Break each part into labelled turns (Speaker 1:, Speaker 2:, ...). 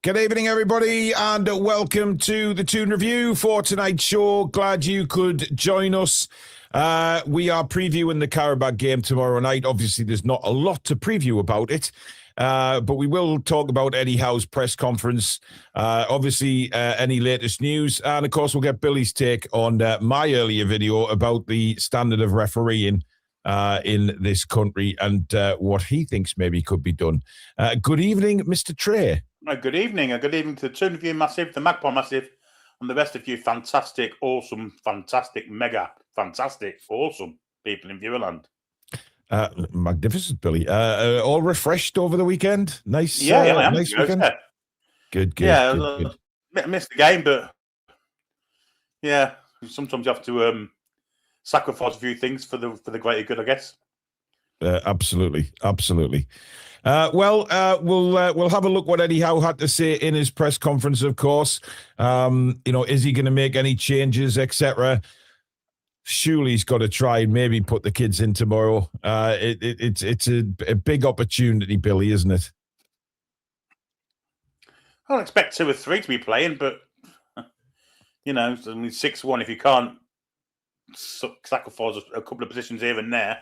Speaker 1: Good evening, everybody, and welcome to the Toon Review for tonight's show. Glad you could join us. We are previewing the Qarabag game tomorrow night. Obviously, there's not a lot to preview about it, but we will talk about Eddie Howe's press conference, obviously any latest news, and of course, we'll get Billy's take on my earlier video about the standard of refereeing in this country and what he thinks maybe could be done. Good evening, Mr. Trey.
Speaker 2: Good evening. A good evening to the Toon Review Massive, the Magpie Massive, and the rest of you fantastic, awesome, fantastic, mega, fantastic, awesome people in Viewerland.
Speaker 1: Magnificent, Billy. All refreshed over the weekend? Nice,
Speaker 2: I am.
Speaker 1: Nice weekend?
Speaker 2: Yeah.
Speaker 1: Good.
Speaker 2: Yeah,
Speaker 1: good.
Speaker 2: Missed the game, but yeah, sometimes you have to sacrifice a few things for the greater good, I guess.
Speaker 1: Absolutely. We'll have a look what Eddie Howe had to say in his press conference, of course. Is he going to make any changes, etc.? Surely he's got to try and maybe put the kids in tomorrow. It's a big opportunity, Billy, isn't it?
Speaker 2: I don't expect 2 or 3 to be playing, but 6-1. If you can't sacrifice a couple of positions here and there,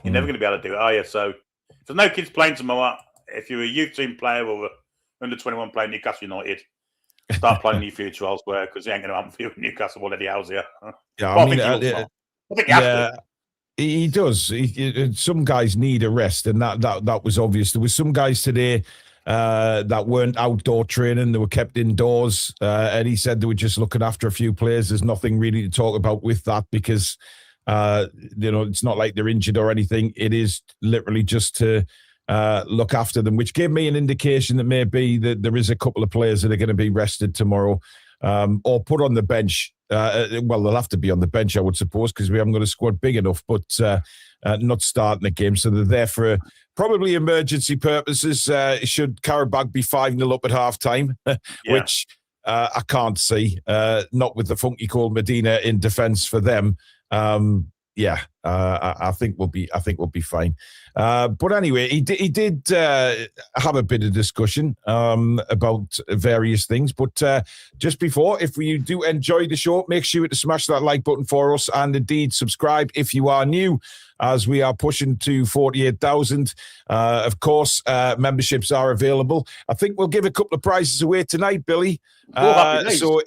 Speaker 2: you're never going to be able to do it, are you? So if there's no kids playing tomorrow, if you're a youth team player or under 21 player Newcastle United, start planning your future elsewhere, because it ain't going to happen for you in Newcastle while Eddie Howe's here.
Speaker 1: Yeah,
Speaker 2: I think he has to.
Speaker 1: He does. Some guys need a rest, and that was obvious. There were some guys today that weren't outdoor training; they were kept indoors. And he said they were just looking after a few players. There's nothing really to talk about with that because it's not like they're injured or anything. It is literally just to look after them, which gave me an indication that maybe that there is a couple of players that are going to be rested tomorrow or put on the bench. They'll have to be on the bench, I would suppose, because we haven't got a squad big enough, but not starting the game. So they're there for probably emergency purposes. Should Qarabag be 5-0 up at half-time, which I can't see, not with the funky called Medina in defence for them. I think we'll be fine. But anyway, he did have a bit of discussion about various things. But just before, if you do enjoy the show, make sure to smash that like button for us, and indeed subscribe if you are new, as we are pushing to 48,000. Of course, memberships are available. I think we'll give a couple of prizes away tonight, Billy. So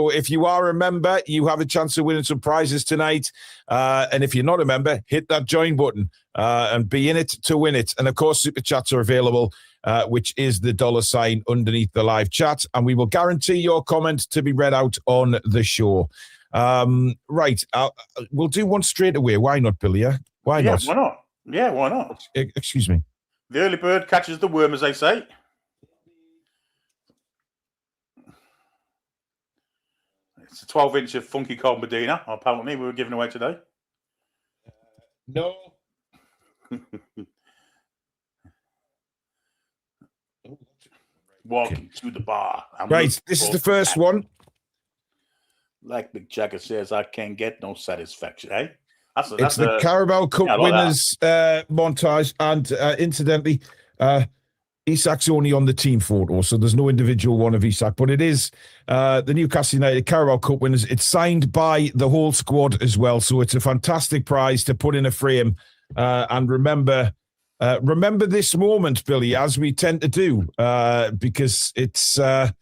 Speaker 1: if you are a member, you have a chance of winning some prizes tonight. And if you're not a member, hit that join button and be in it to win it. And of course, super chats are available, which is the $ underneath the live chat. And we will guarantee your comment to be read out on the show. Right. We'll do one straight away. Why not, Billy? Why not?
Speaker 2: Why not? Yeah, why not?
Speaker 1: Excuse me.
Speaker 2: The early bird catches the worm, as they say. It's a 12-inch of funky cold Medina, apparently, we were giving away today.
Speaker 1: No.
Speaker 2: Walking to the bar.
Speaker 1: Right, this is the first one.
Speaker 2: Like Mick Jagger says, I can't get no satisfaction, eh?
Speaker 1: It's the Carabao Cup winners montage, and incidentally, Isak's only on the team photo, so there's no individual one of Isak, but it is the Newcastle United Carabao Cup winners. It's signed by the whole squad as well, so it's a fantastic prize to put in a frame. And remember this moment, Billy, as we tend to do, because it's, the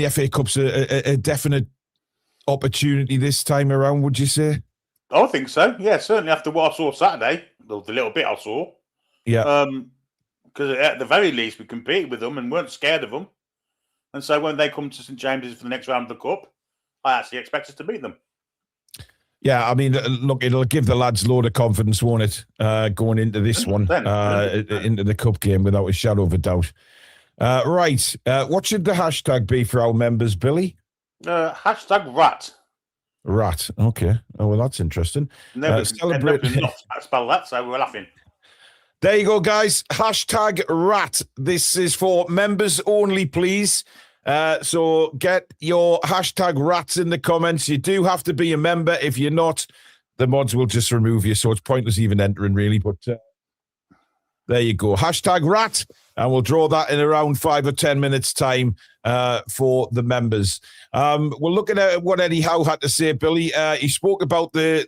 Speaker 1: FA Cup's a definite opportunity this time around, would you say?
Speaker 2: I think so, yeah, certainly after what I saw Saturday, the little bit I saw.
Speaker 1: Yeah.
Speaker 2: Because at the very least, we competed with them and weren't scared of them. And so when they come to St James's for the next round of the Cup, I actually expect us to beat them.
Speaker 1: Yeah, I mean, look, it'll give the lads a load of confidence, won't it, going into this one, into the Cup game, without a shadow of a doubt. Right, what should the hashtag be for our members, Billy?
Speaker 2: Hashtag rat.
Speaker 1: Rat, okay. Oh, well, that's interesting.
Speaker 2: Celebrate. Not spell that, so we're laughing.
Speaker 1: There you go, guys. Hashtag rat. This is for members only, please. So get your hashtag rats in the comments. You do have to be a member. If you're not, the mods will just remove you. So it's pointless even entering, really. But there you go. Hashtag rat. and we'll draw that in around 5 or 10 minutes' time for the members. We're looking at what Eddie Howe had to say, Billy. He spoke about the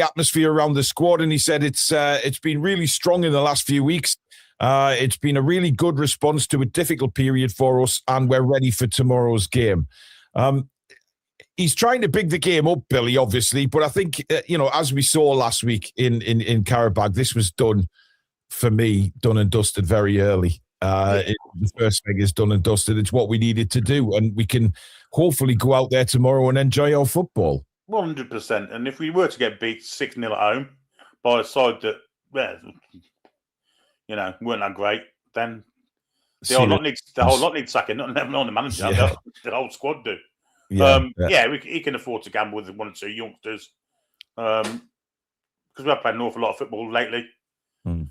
Speaker 1: atmosphere around the squad, and he said it's been really strong in the last few weeks. It's been a really good response to a difficult period for us, and we're ready for tomorrow's game. He's trying to big the game up, Billy, obviously, but I think, as we saw last week in Qarabag, this was done and dusted very early. The first leg is done and dusted. It's what we needed to do, and we can hopefully go out there tomorrow and enjoy our football.
Speaker 2: 100%. And if we were to get beat 6-0 at home by a side that, weren't that great, then the whole lot needs sacking, not the manager. Yeah. The whole squad do. He can afford to gamble with 1 or 2 youngsters because we have played an awful lot of football lately. And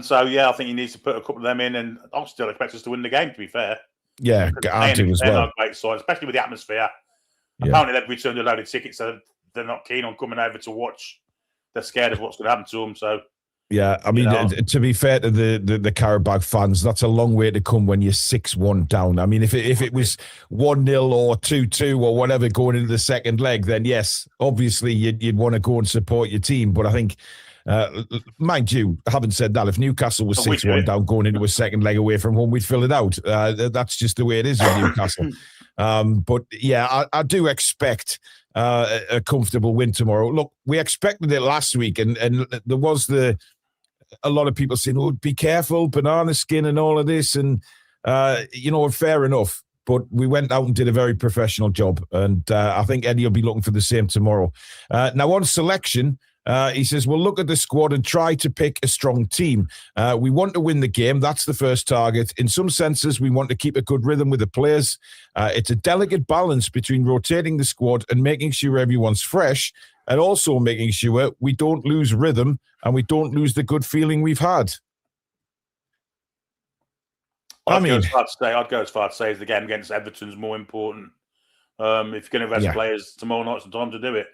Speaker 2: so, I think he needs to put a couple of them in, and I'll still expect us to win the game, to be fair.
Speaker 1: Yeah, I do as well.
Speaker 2: They're not a great side, especially with the atmosphere. Yeah. Apparently, they've returned a load of tickets, so they're not keen on coming over to watch. They're scared of what's going to happen to them, so...
Speaker 1: Yeah, I mean, to be fair to the Qarabag fans, that's a long way to come when you're 6-1 down. I mean, if it was 1-0 or 2-2 or whatever going into the second leg, then yes, obviously you'd want to go and support your team. But I think, mind you, having said that, if Newcastle was 6-1 down going into a second leg away from home, we'd fill it out. That's just the way it is with Newcastle. But yeah, I do expect a comfortable win tomorrow. Look, we expected it last week, and there was a lot of people saying, "Oh, be careful, banana skin and all of this," and fair enough. But we went out and did a very professional job, and I think Eddie will be looking for the same tomorrow. Now on selection, he says, we'll look at the squad and try to pick a strong team. We want to win the game. That's the first target. In some senses, we want to keep a good rhythm with the players. It's a delicate balance between rotating the squad and making sure everyone's fresh, and also making sure we don't lose rhythm and we don't lose the good feeling we've had.
Speaker 2: I'd go as far to say the game against Everton's more important. If you're going to rest players tomorrow night's the time to do it,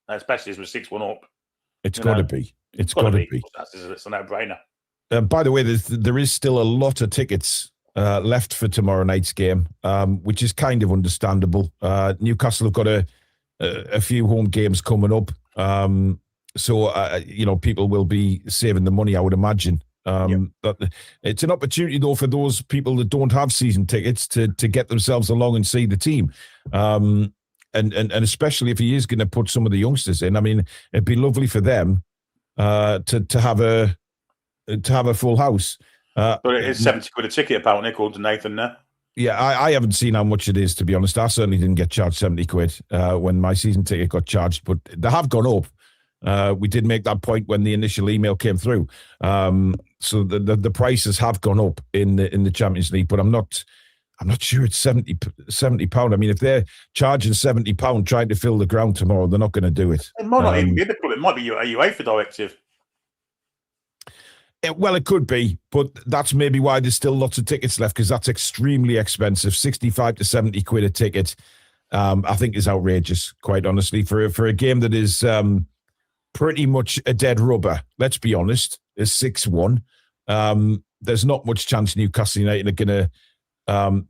Speaker 2: especially as we're 6-1 up.
Speaker 1: It's got to be. It's got to be.
Speaker 2: It's a no-brainer.
Speaker 1: By the way, there is still a lot of tickets left for tomorrow night's game, which is kind of understandable. Newcastle have got a few home games coming up, so people will be saving the money, I would imagine. But it's an opportunity, though, for those people that don't have season tickets to get themselves along and see the team. And especially if he is going to put some of the youngsters in. I mean, it'd be lovely for them to have a full house.
Speaker 2: But it is 70 quid a ticket, apparently, according to Nathan there.
Speaker 1: Yeah, I haven't seen how much it is, to be honest. I certainly didn't get charged 70 quid when my season ticket got charged, but they have gone up. We did make that point when the initial email came through. So the prices have gone up in the Champions League, but I'm not sure it's £70. I mean, if they're charging £70 trying to fill the ground tomorrow, they're not going to do it.
Speaker 2: It might not even be the club. It might be a UEFA directive.
Speaker 1: Well, it could be, but that's maybe why there's still lots of tickets left, because that's extremely expensive. 65 to 70 quid a ticket, I think is outrageous, quite honestly, for a game that is pretty much a dead rubber. Let's be honest, is 6-1. There's not much chance Newcastle United are going to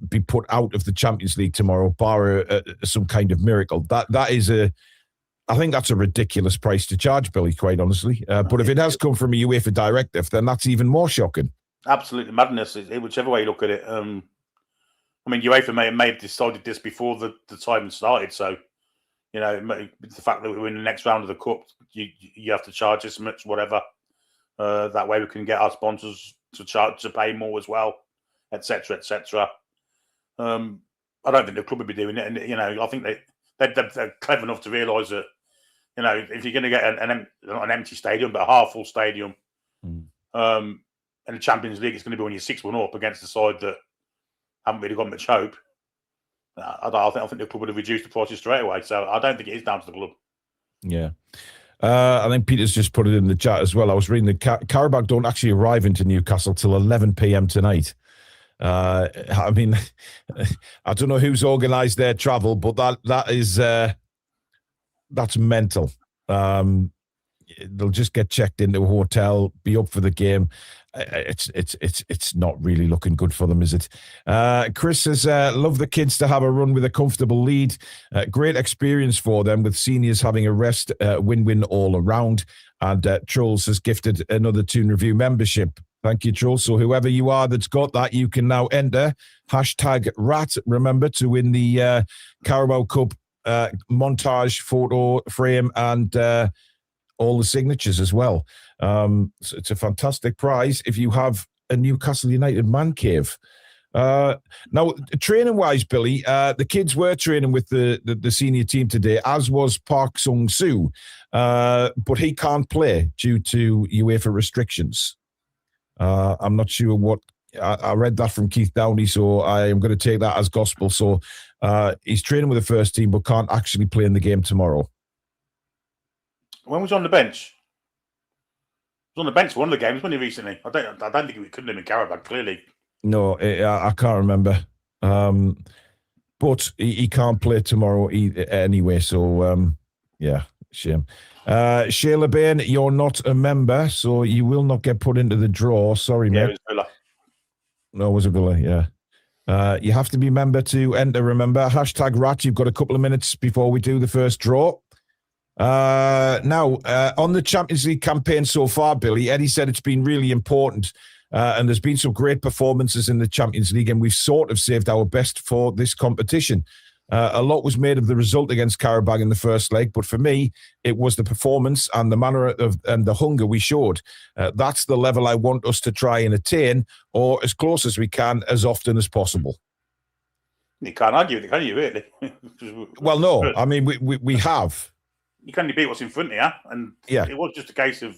Speaker 1: be put out of the Champions League tomorrow, bar some kind of miracle. That is I think that's a ridiculous price to charge, Billy, quite honestly. But if it has come from a UEFA directive, then that's even more shocking.
Speaker 2: Absolutely madness, whichever way you look at it. I mean, UEFA may have decided this before the time started. So, the fact that we're in the next round of the Cup, you have to charge this much, whatever. That way we can get our sponsors to pay more as well, etc., etc. I don't think the club would be doing it. And, I think they're clever enough to realise that, if you're going to get not an empty stadium, but a half-full stadium, in the Champions League, it's going to be when you're 6-1 up against the side that haven't really got much hope. I think the club would have reduced the prices straight away. So I don't think it is down to the club. Yeah.
Speaker 1: I think Peter's just put it in the chat as well. I was reading the Carabag don't actually arrive into Newcastle till 11 p.m. tonight. I mean, I don't know who's organised their travel, but that is that's mental. they'll just get checked into a hotel, be up for the game. It's not really looking good for them, is it? Chris says, love the kids to have a run with a comfortable lead. Great experience for them with seniors having a rest, win-win all around. And Trolls has gifted another Toon Review membership. Thank you, Trolls. So whoever you are that's got that, you can now enter #RAT, remember, to win the Carabao Cup montage photo frame and all the signatures as well. So it's a fantastic prize if you have a Newcastle United man cave. Now, training-wise, Billy, the kids were training with the senior team today, as was Park Sung-soo, but he can't play due to UEFA restrictions. I'm not sure what... I read that from Keith Downey, so I am going to take that as gospel. So he's training with the first team, but can't actually play in the game tomorrow.
Speaker 2: When was he on the bench? He was on the bench for one of the games, wasn't he, recently? I don't think we couldn't have been Qarabag, clearly.
Speaker 1: No, I can't remember. But he can't play tomorrow anyway, so yeah, shame. Shayla Bain, you're not a member, so you will not get put into the draw. Sorry, mate.
Speaker 2: Yeah, it was Villa.
Speaker 1: No, it was a Villa, yeah. You have to be a member to enter, remember. #RAT, you've got a couple of minutes before we do the first draw. Now, on the Champions League campaign so far, Billy, Eddie said it's been really important. And there's been some great performances in the Champions League, and we've sort of saved our best for this competition. A lot was made of the result against Qarabag in the first leg, but for me, it was the performance and the manner of and the hunger we showed. That's the level I want us to try and attain, or as close as we can, as often as possible.
Speaker 2: You can't argue with it, can you, really?
Speaker 1: Well, no. I mean, we have.
Speaker 2: You can only beat what's in front of you, and
Speaker 1: yeah,
Speaker 2: it was just a case of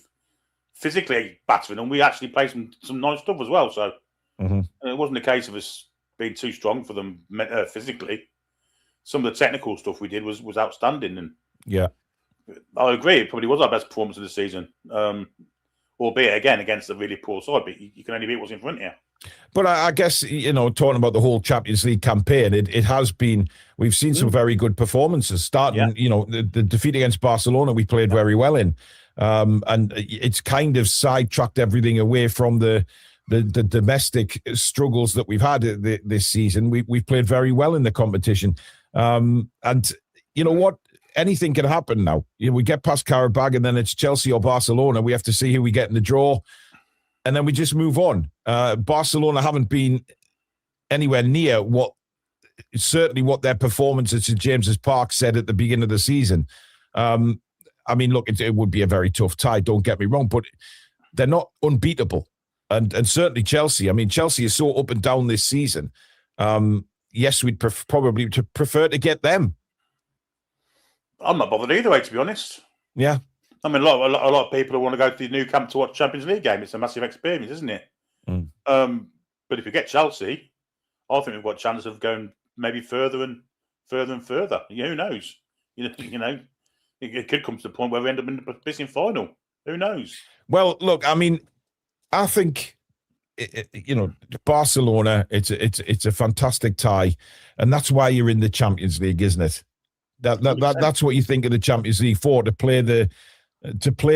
Speaker 2: physically battering, and we actually played some nice stuff as well. So it wasn't a case of us being too strong for them physically. Some of the technical stuff we did was outstanding, and
Speaker 1: yeah,
Speaker 2: I agree. It probably was our best performance of the season, albeit again against a really poor side. But you can only beat what's in front of you.
Speaker 1: But I guess, talking about the whole Champions League campaign, it has been, we've seen some very good performances. Starting, the defeat against Barcelona, we played very well in. And it's kind of sidetracked everything away from the domestic struggles that we've had this season. We've played very well in the competition. And you know what? Anything can happen now. We get past Qarabag and then it's Chelsea or Barcelona. We have to see who we get in the draw. And then we just move on. Barcelona haven't been anywhere near what their performance at St. James's Park said at the beginning of the season. I mean, look, it would be a very tough tie, don't get me wrong, but they're not unbeatable. And certainly Chelsea. I mean, Chelsea is so up and down this season. Yes, we'd probably prefer to get them.
Speaker 2: I'm not bothered either way, to be honest.
Speaker 1: Yeah.
Speaker 2: I mean, a lot of people who want to go to the new camp to watch Champions League game. It's a massive experience, isn't it? But if you get Chelsea, I think we've got a chance of going maybe further and further and further. Who knows? It could come to the point where we end up in the pissing final. Who knows? Well,
Speaker 1: look, I mean, I think Barcelona. It's a fantastic tie, and that's why you're in the Champions League, isn't it? That's what you think of the Champions League for, to play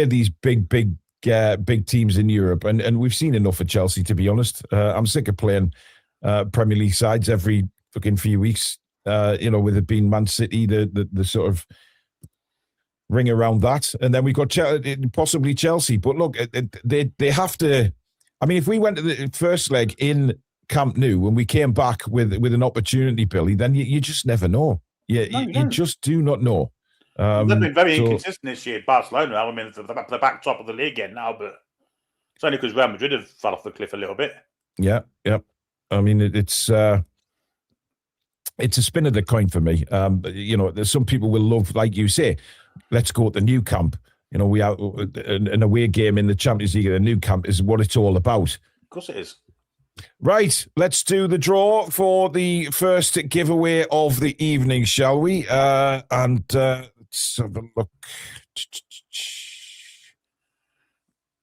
Speaker 1: these big teams in Europe, and we've seen enough of Chelsea, to be honest. I'm sick of playing Premier League sides every fucking few weeks. With it being Man City, the sort of ring around that, and then we've got possibly Chelsea. But look, they have to. I mean, if we went to the first leg in Camp Nou and we came back with an opportunity, Billy, then you just never know. You just do not know.
Speaker 2: They've been very inconsistent this year. Barcelona, I mean, the back top of the league again now, but it's only because Real Madrid have fell off the cliff a little bit. Yeah.
Speaker 1: I mean, it's a spin of the coin for me. There's some people will love, like you say, let's go to the new camp. We are an away game in the Champions League. The new camp is what it's all about.
Speaker 2: Of course it is.
Speaker 1: Right, let's do the draw for the first giveaway of the evening, shall we? Let's have a look.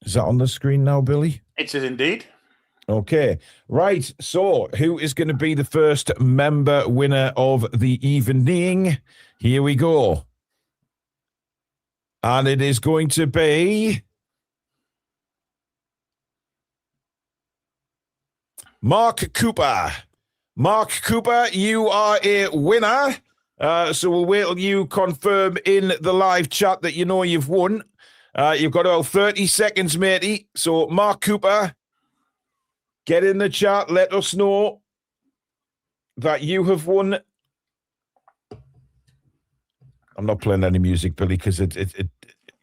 Speaker 1: Is that on the screen now, Billy?
Speaker 2: It is indeed.
Speaker 1: Okay, right. So, who is going to be the first member winner of the evening? Here we go. And it is going to be Mark Cooper. Mark Cooper, you are a winner. So we'll wait till you confirm in the live chat that you know you've won. You've got about 30 seconds, matey. So, Mark Cooper, get in the chat. Let us know that you have won. I'm not playing any music, Billy, because I'm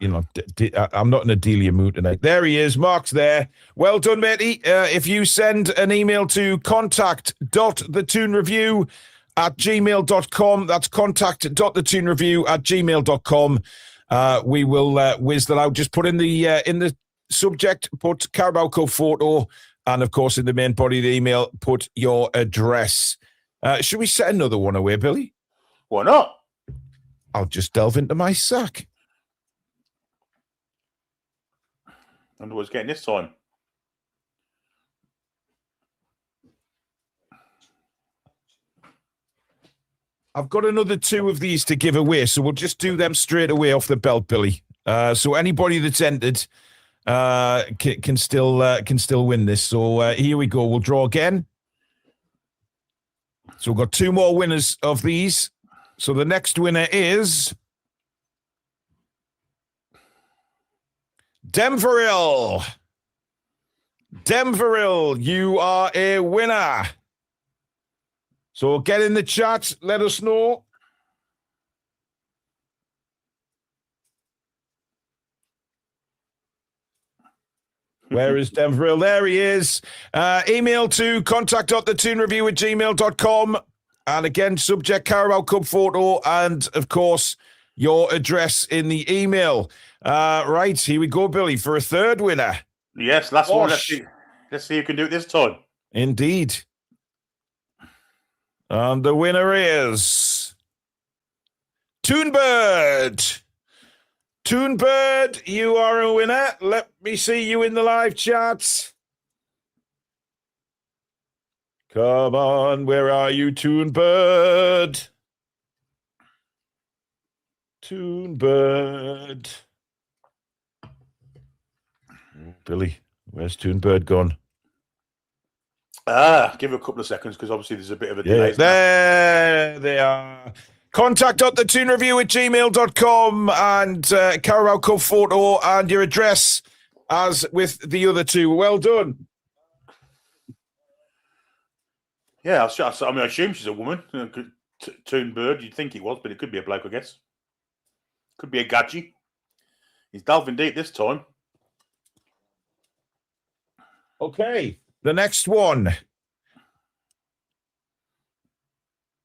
Speaker 1: not in a dealia mood tonight. There he is. Mark's there. Well done, matey. If you send an email to contact.thetoonreview@gmail.com, that's contact.thetoonreview@gmail.com. We will whiz that out. Just put in the subject, put Carabao Cup photo, and of course in the main body of the email, put your address. Should we set another one away, Billy?
Speaker 2: Why not?
Speaker 1: I'll just delve into my sack.
Speaker 2: I wonder what's getting this time.
Speaker 1: I've got another 2 of these to give away, so we'll just do them straight away off the belt, Billy. So anybody that's entered can still win this. So here we go. We'll draw again. So we've got 2 more winners of these. So the next winner is Denveril. Denveril, you are a winner. So get in the chat. Let us know. Where is Denveril? There he is. Email to contact.thetoonreview@gmail.com. And again, subject Carabao Cup photo and, of course, your address in the email. Right, here we go, Billy, for a third winner.
Speaker 2: Yes, last one. Let's see who can do it this time.
Speaker 1: Indeed. And the winner is Toonbird. Toonbird, you are a winner. Let me see you in the live chat. Come on, where are you, Toonbird? Toonbird. Billy, where's Toonbird gone?
Speaker 2: Give it a couple of seconds because obviously there's a bit of a delay.
Speaker 1: Yeah, there they are. Contact.thetoonreview@gmail.com and Carabao Cup photo and your address as with the other 2. Well done.
Speaker 2: Yeah, I assume she's a woman. Toonbird, you'd think it was, but it could be a bloke, I guess. Could be a gadgie. He's delving deep this time.
Speaker 1: Okay, the next one.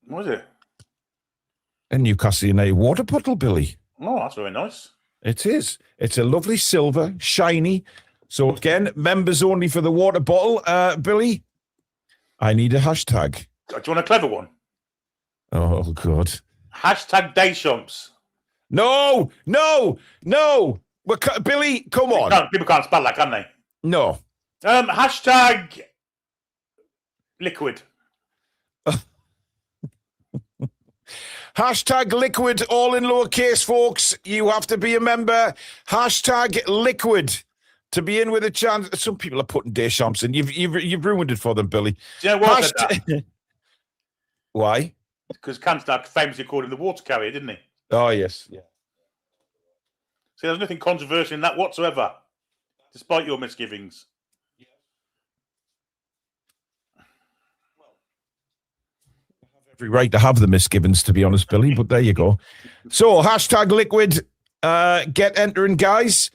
Speaker 2: What is it?
Speaker 1: A Newcastle United water bottle, Billy.
Speaker 2: Oh, that's very nice.
Speaker 1: It is. It's a lovely silver, shiny. So again, members only for the water bottle. Billy, I need a hashtag.
Speaker 2: Do you want a clever one?
Speaker 1: Oh, God.
Speaker 2: Hashtag Deschamps.
Speaker 1: No. Billy, come on.
Speaker 2: People can't spell that, can they?
Speaker 1: No.
Speaker 2: Hashtag liquid.
Speaker 1: Hashtag liquid, all in lowercase, folks. You have to be a member. Hashtag liquid to be in with a chance. Some people are putting Deschamps in. You've ruined it for them, Billy.
Speaker 2: Do you know what?
Speaker 1: Why?
Speaker 2: Because Cantona famously called him the water carrier, didn't he?
Speaker 1: Oh, yes. Yeah.
Speaker 2: See, there's nothing controversial in that whatsoever, despite your misgivings.
Speaker 1: Every right to have the misgivings, to be honest, Billy, but there you go. So, hashtag liquid, get entering, guys.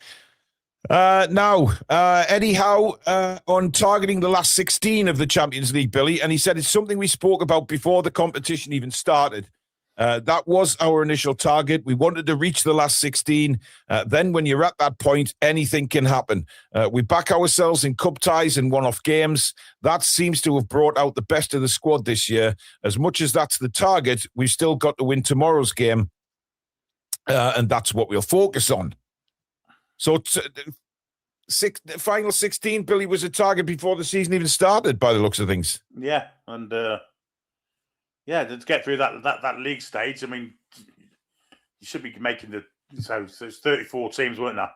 Speaker 1: Now, Eddie Howe on targeting the last 16 of the Champions League, Billy, and he said it's something we spoke about before the competition even started. That was our initial target. We wanted to reach the last 16. Then when you're at that point, anything can happen. We back ourselves in cup ties and one-off games. That seems to have brought out the best of the squad this year. As much as that's the target, we've still got to win tomorrow's game. And that's what we'll focus on. So the final 16, Billy, was a target before the season even started, by the looks of things.
Speaker 2: Yeah, and to get through that league stage, I mean, you should be making the So there's 34 teams, weren't there?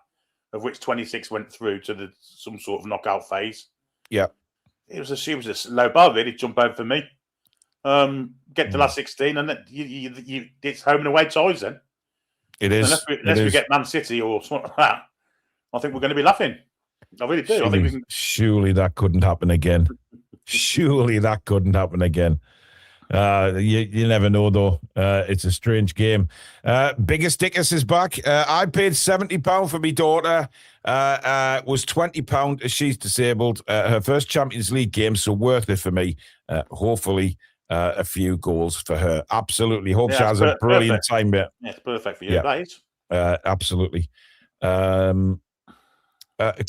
Speaker 2: Of which 26 went through to some sort of knockout phase.
Speaker 1: Yeah.
Speaker 2: It was a low bar, really, jump over for me. Get to the last 16, and then it's home and away ties then.
Speaker 1: It is.
Speaker 2: Unless we get Man City or something like that, I think we're going to be laughing. I really do.
Speaker 1: Surely that couldn't happen again. Surely that couldn't happen again. You never know, though. It's a strange game. Biggest Dickus is back. I paid £70 for my daughter. Was £20 as she's disabled. Her first Champions League game, so worth it for me. Hopefully, a few goals for her. Absolutely. Hope she has a brilliant time, mate.
Speaker 2: Yeah, it's perfect for you. Yeah. That is.
Speaker 1: Absolutely.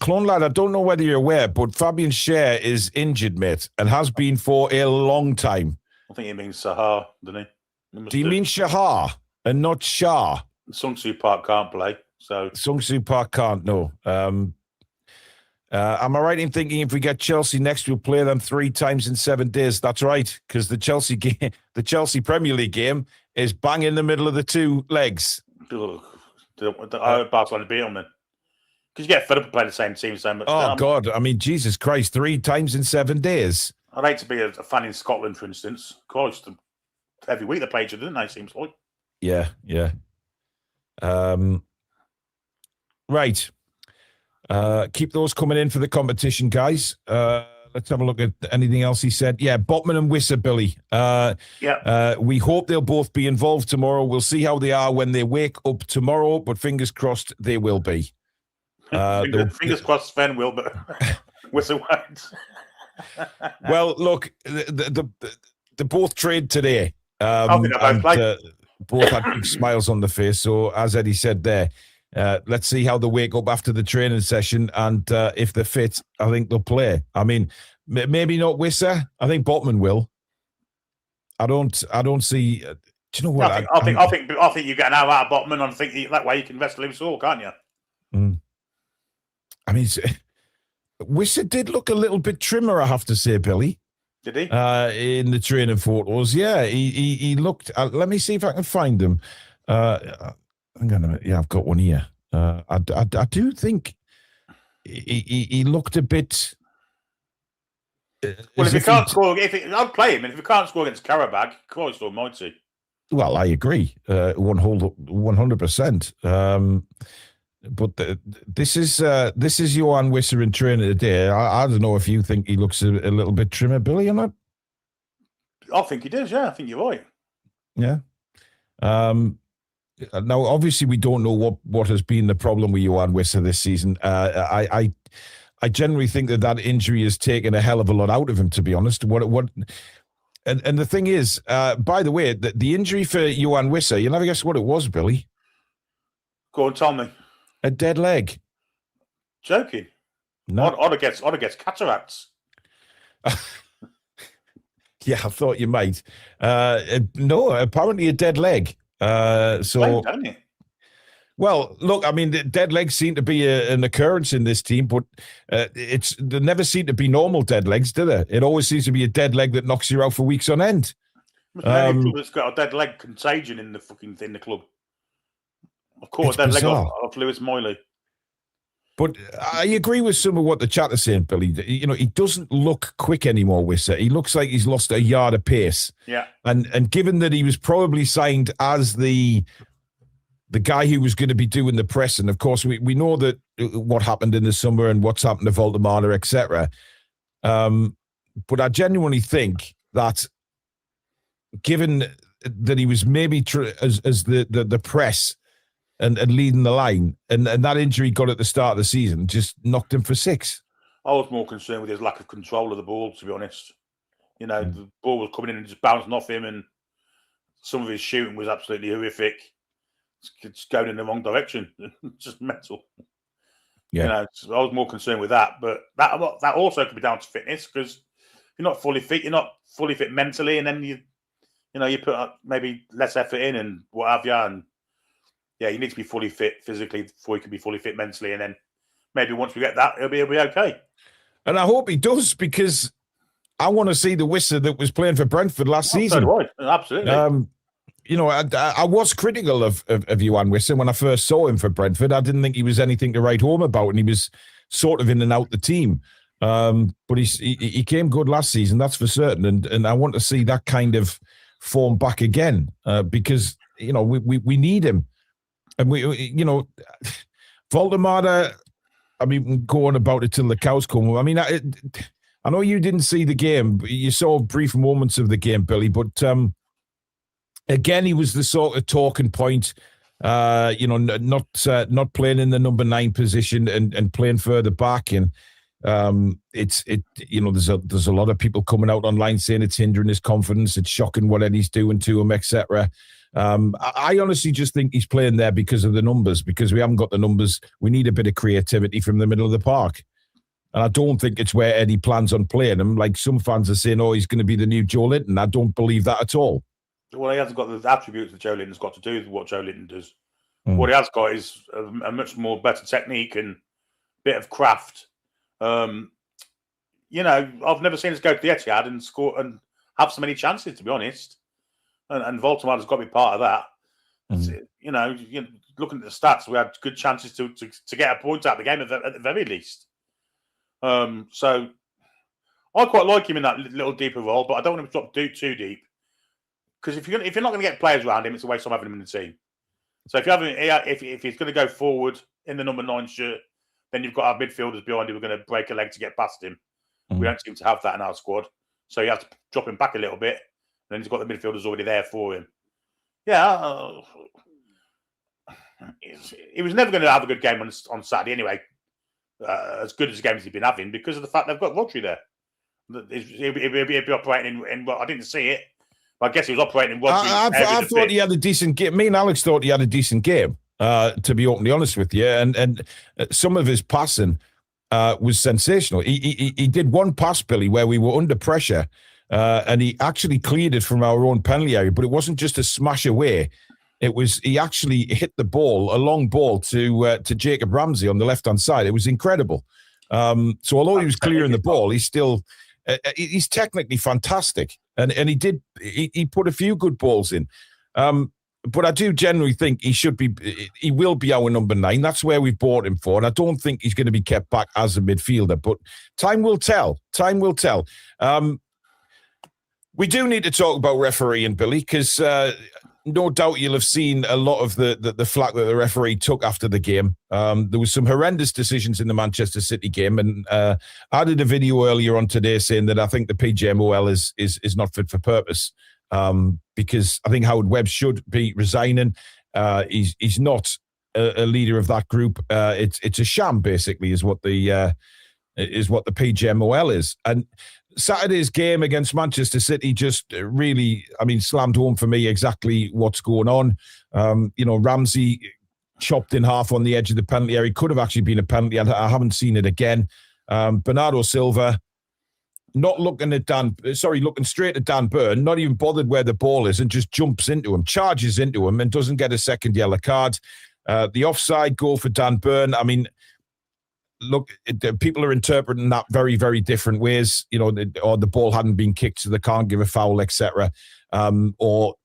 Speaker 1: Clone Lad, I don't know whether you're aware, but Fabian Schär is injured, mate, and has been for a long time.
Speaker 2: I think he means Sahar, doesn't he?
Speaker 1: Do you mean Shahar and not Shah?
Speaker 2: Sung Soo Park can't play, so
Speaker 1: Sung Soo Park can't. No. Am I right in thinking if we get Chelsea next, we'll play them 3 times in 7 days? That's right, because the Chelsea game, the Chelsea Premier League game, is bang in the middle of the 2 legs.
Speaker 2: Barcelona beat them then. Because you get fed up of playing the same team so much.
Speaker 1: Oh, God. I mean, Jesus Christ, 3 times in 7 days.
Speaker 2: I'd hate to be a fan in Scotland, for instance. Christ, every week they play each other, didn't they, seems like?
Speaker 1: Yeah. Right. Keep those coming in for the competition, guys. Let's have a look at anything else he said. Yeah, Botman and Wisser, Billy. We hope they'll both be involved tomorrow. We'll see how they are when they wake up tomorrow, but fingers crossed they will be.
Speaker 2: Fingers crossed Sven will, but Wisser won't.
Speaker 1: Well, look, the both trade today.
Speaker 2: Both
Speaker 1: had big smiles on the face. So, as Eddie said there, let's see how they wake up after the training session, and if they're fit, I think they'll play. I mean, maybe not Wisser. I think Botman will. I don't see. Do you know what?
Speaker 2: I think you get an hour out of Botman, and I think that way you can invest Liverpool all, can't you?
Speaker 1: I mean, Wisser did look a little bit trimmer, I have to say, Billy.
Speaker 2: Did he?
Speaker 1: In the training photos, yeah, he looked. Let me see if I can find him. Hang on a minute. Yeah, I've got one here. I do think he looked a bit.
Speaker 2: Well, if he can't score, I'd play him. And if he can't score against Qarabag, Christ almighty.
Speaker 1: Well, I agree, 100%. But this is Johan Wisser in training today. I don't know if you think he looks a little bit trimmer, Billy, or not.
Speaker 2: I think he does. Yeah, I think you're right.
Speaker 1: Yeah. Now, obviously, we don't know what has been the problem with Johan Wisser this season. I generally think that injury has taken a hell of a lot out of him, to be honest. And the thing is, by the way, the injury for Johan Wisser, you'll never guess what it was, Billy.
Speaker 2: Go on, tell me.
Speaker 1: A dead leg.
Speaker 2: Joking?
Speaker 1: No.
Speaker 2: I'd have guessed cataracts.
Speaker 1: Yeah, I thought you might. No, apparently a dead leg.
Speaker 2: Don't you?
Speaker 1: Well, look, I mean, the dead legs seem to be an occurrence in this team, but they never seem to be normal dead legs, do they? It always seems to be a dead leg that knocks you out for weeks on end.
Speaker 2: It's got a dead leg contagion in the club. Of course, dead leg off Lewis Moyley.
Speaker 1: But I agree with some of what the chat is saying, Billy. You know, he doesn't look quick anymore, Wisser. He looks like he's lost a yard of pace.
Speaker 2: Yeah.
Speaker 1: And given that he was probably signed as the guy who was going to be doing the press, and of course we know that what happened in the summer and what's happened to Voltamade, etc. But I genuinely think that given that he was maybe as the press and leading the line, and that injury got at the start of the season, just knocked him for 6.
Speaker 2: I was more concerned with his lack of control of the ball, to be honest. You know, the ball was coming in and just bouncing off him, and some of his shooting was absolutely horrific. It's going in the wrong direction. Just mental. Yeah. You know, so I was more concerned with that. But that also could be down to fitness, because if you're not fully fit, you're not fully fit mentally, and then you put maybe less effort in and what have you, and yeah, you need to be fully fit physically before you can be fully fit mentally. And then maybe once we get that, he'll be okay. And
Speaker 1: I hope he does, because I want to see the Wisser that was playing for Brentford last season.
Speaker 2: So do I. Absolutely.
Speaker 1: I was critical of Johan Wissa when I first saw him for Brentford. I didn't think he was anything to write home about, and he was sort of in and out the team. But he came good last season, that's for certain. And I want to see that kind of form back again because, we need him. And Voltamade, I mean, we can go on about it till the cows come. I mean, I know you didn't see the game, but you saw brief moments of the game, Billy, but again, he was the sort of talking point, not playing in the number 9 position and playing further back. And there's a lot of people coming out online saying it's hindering his confidence. It's shocking what Eddie's doing to him, etc. I honestly just think he's playing there because of the numbers, because we haven't got the numbers. We need a bit of creativity from the middle of the park. And I don't think it's where Eddie plans on playing him. Like some fans are saying, he's going to be the new Joe Linton. I don't believe that at all.
Speaker 2: Well, he hasn't got the attributes that Joe Linton's got to do with what Joe Linton does. What he has got is a much more better technique and bit of craft. I've never seen us go to the Etihad and score and have so many chances, to be honest. And Voltamade has got to be part of that. Looking at the stats, we had good chances to get a point out of the game at the very least. So I quite like him in that little deeper role, but I don't want him to drop too deep. Because if you're not going to get players around him, it's a waste of having him in the team. So if he's going to go forward in the number 9 shirt, then you've got our midfielders behind who are going to break a leg to get past him. We don't seem to have that in our squad, so you have to drop him back a little bit. And then he's got the midfielders already there for him. Yeah, he was never going to have a good game on Saturday anyway. As good as the games he's been having, because of the fact they've got Rodri there. He'll be operating in I didn't see it. I guess he was operating in Rodri.
Speaker 1: I thought he had a decent game. Me and Alex thought he had a decent game, to be openly honest with you. And some of his passing was sensational. He did one pass, Billy, where we were under pressure, and he actually cleared it from our own penalty area. But it wasn't just a smash away. It was he actually hit the ball, a long ball to Jacob Ramsey on the left-hand side. It was incredible. So although he was clearing the ball, he's technically fantastic. And he put a few good balls in. But I do generally think he will be our number 9. That's where we've bought him for. And I don't think he's going to be kept back as a midfielder. But time will tell. Time will tell. We do need to talk about refereeing, Billy, because no doubt you'll have seen a lot of the flack that the referee took after the game. There was some horrendous decisions in the Manchester City game, and I did a video earlier on today saying that I think the PGMOL is not fit for purpose, because I think Howard Webb should be resigning. He's not a leader of that group. It's a sham, basically, is what the PGMOL is. And Saturday's game against Manchester City just really, slammed home for me exactly what's going on. Ramsey chopped in half on the edge of the penalty area. Could have actually been a penalty. I haven't seen it again. Bernardo Silva not looking straight at Dan Burn, not even bothered where the ball is, and just jumps into him, charges into him, and doesn't get a second yellow card. The offside goal for Dan Burn, look, people are interpreting that very, very different ways, or the ball hadn't been kicked, so they can't give a foul, etc. Or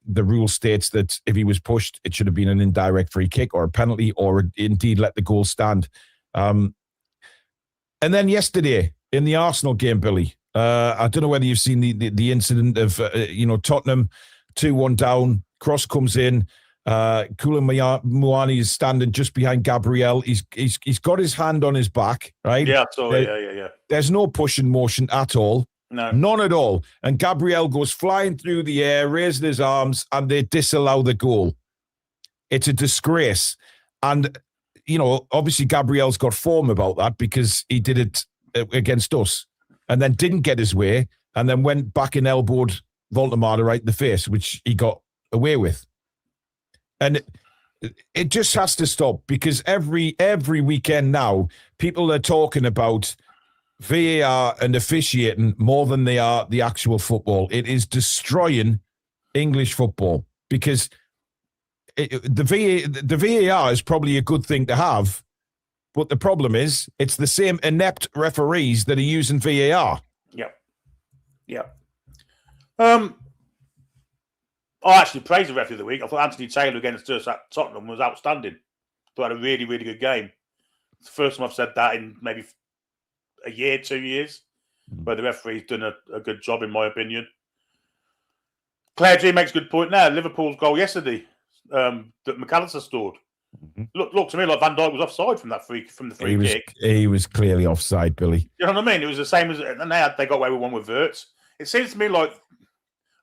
Speaker 1: the rule states that if he was pushed, it should have been an indirect free kick or a penalty, or indeed let the goal stand. And then yesterday in the Arsenal game, Billy, I don't know whether you've seen the incident of, Tottenham 2-1 down, cross comes in, Koulibaly is standing just behind Gabriel. He's got his hand on his back, right?
Speaker 2: Yeah, yeah.
Speaker 1: There's no pushing motion at all.
Speaker 2: No.
Speaker 1: None at all. And Gabriel goes flying through the air, raising his arms, and they disallow the goal. It's a disgrace. And, obviously Gabriel's got form about that because he did it against us and then didn't get his way and then went back and elbowed Voltamade right in the face, which he got away with. And it just has to stop, because every weekend now, people are talking about VAR and officiating more than they are the actual football. It is destroying English football, because the VAR is probably a good thing to have, but the problem is it's the same inept referees that are using VAR.
Speaker 2: Yeah. I actually praised the referee of the week. I thought Anthony Taylor against us at Tottenham was outstanding. I thought he had a really, really good game. It's the first time I've said that in maybe a year, 2 years, where the referee's done a good job, in my opinion. Claire G makes a good point now. Liverpool's goal yesterday that McAllister scored. Look to me like Van Dijk was offside from the free kick.
Speaker 1: He was clearly offside, Billy.
Speaker 2: You know what I mean? It was the same as, and they got away with one with Wirtz. It seems to me like,